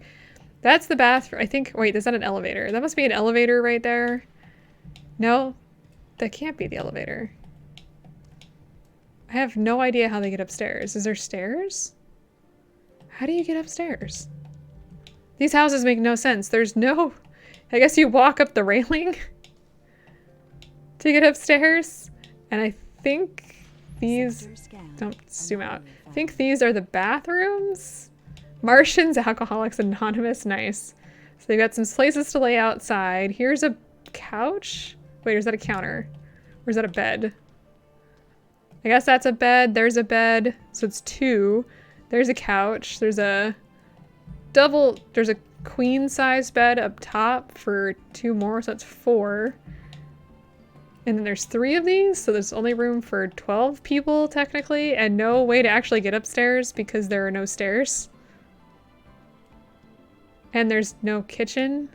that's the bathroom. I think, wait, is that an elevator? That must be an elevator right there. No, that can't be the elevator. I have no idea how they get upstairs. Is there stairs? How do you get upstairs? These houses make no sense. There's no... I guess you walk up the railing to get upstairs. And I think these... Don't zoom out. I think these are the bathrooms? Martians, Alcoholics Anonymous. Nice. So they've got some places to lay outside. Here's a couch. Wait, is that a counter? Or is that a bed? I guess that's a bed. There's a bed. So it's 2. There's a couch. There's a double... There's a queen-size bed up top for 2 more. So that's 4. And then there's 3 of these. So there's only room for 12 people, technically. And no way to actually get upstairs because there are no stairs. And there's no kitchen.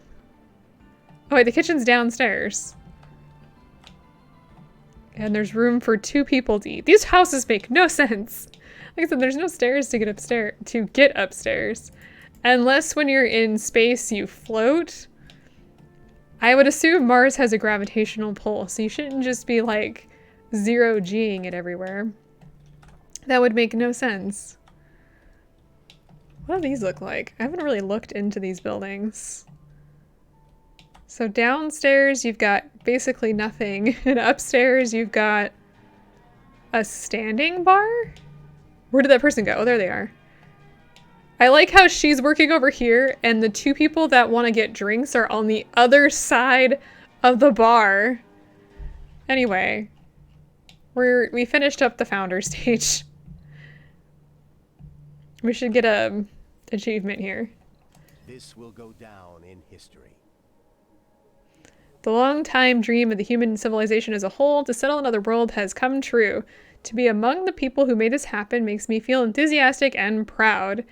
Oh wait, the kitchen's downstairs. And there's room for 2 people to eat. These houses make no sense. Like I said, there's no stairs to get upstairs. Unless when you're in space you float. I would assume Mars has a gravitational pull, so you shouldn't just be like 0G'ing it everywhere. That would make no sense. What do these look like? I haven't really looked into these buildings. So downstairs you've got basically nothing, and upstairs you've got a standing bar? Where did that person go? Oh, there they are. I like how she's working over here, and the two people that want to get drinks are on the other side of the bar. Anyway, we finished up the founder stage. We should get a achievement here. This will go down in history. The long-time dream of the human civilization as a whole to settle another world has come true. To be among the people who made this happen makes me feel enthusiastic and proud.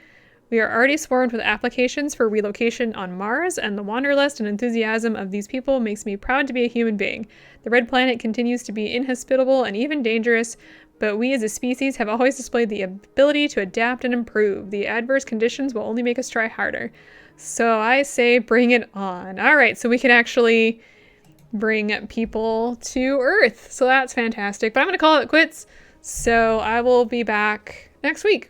We are already swarmed with applications for relocation on Mars, and the wanderlust and enthusiasm of these people makes me proud to be a human being. The Red Planet continues to be inhospitable and even dangerous, but we as a species have always displayed the ability to adapt and improve. The adverse conditions will only make us try harder. So I say bring it on. All right, so we can actually bring people to Earth. So that's fantastic. But I'm going to call it quits. So I will be back next week.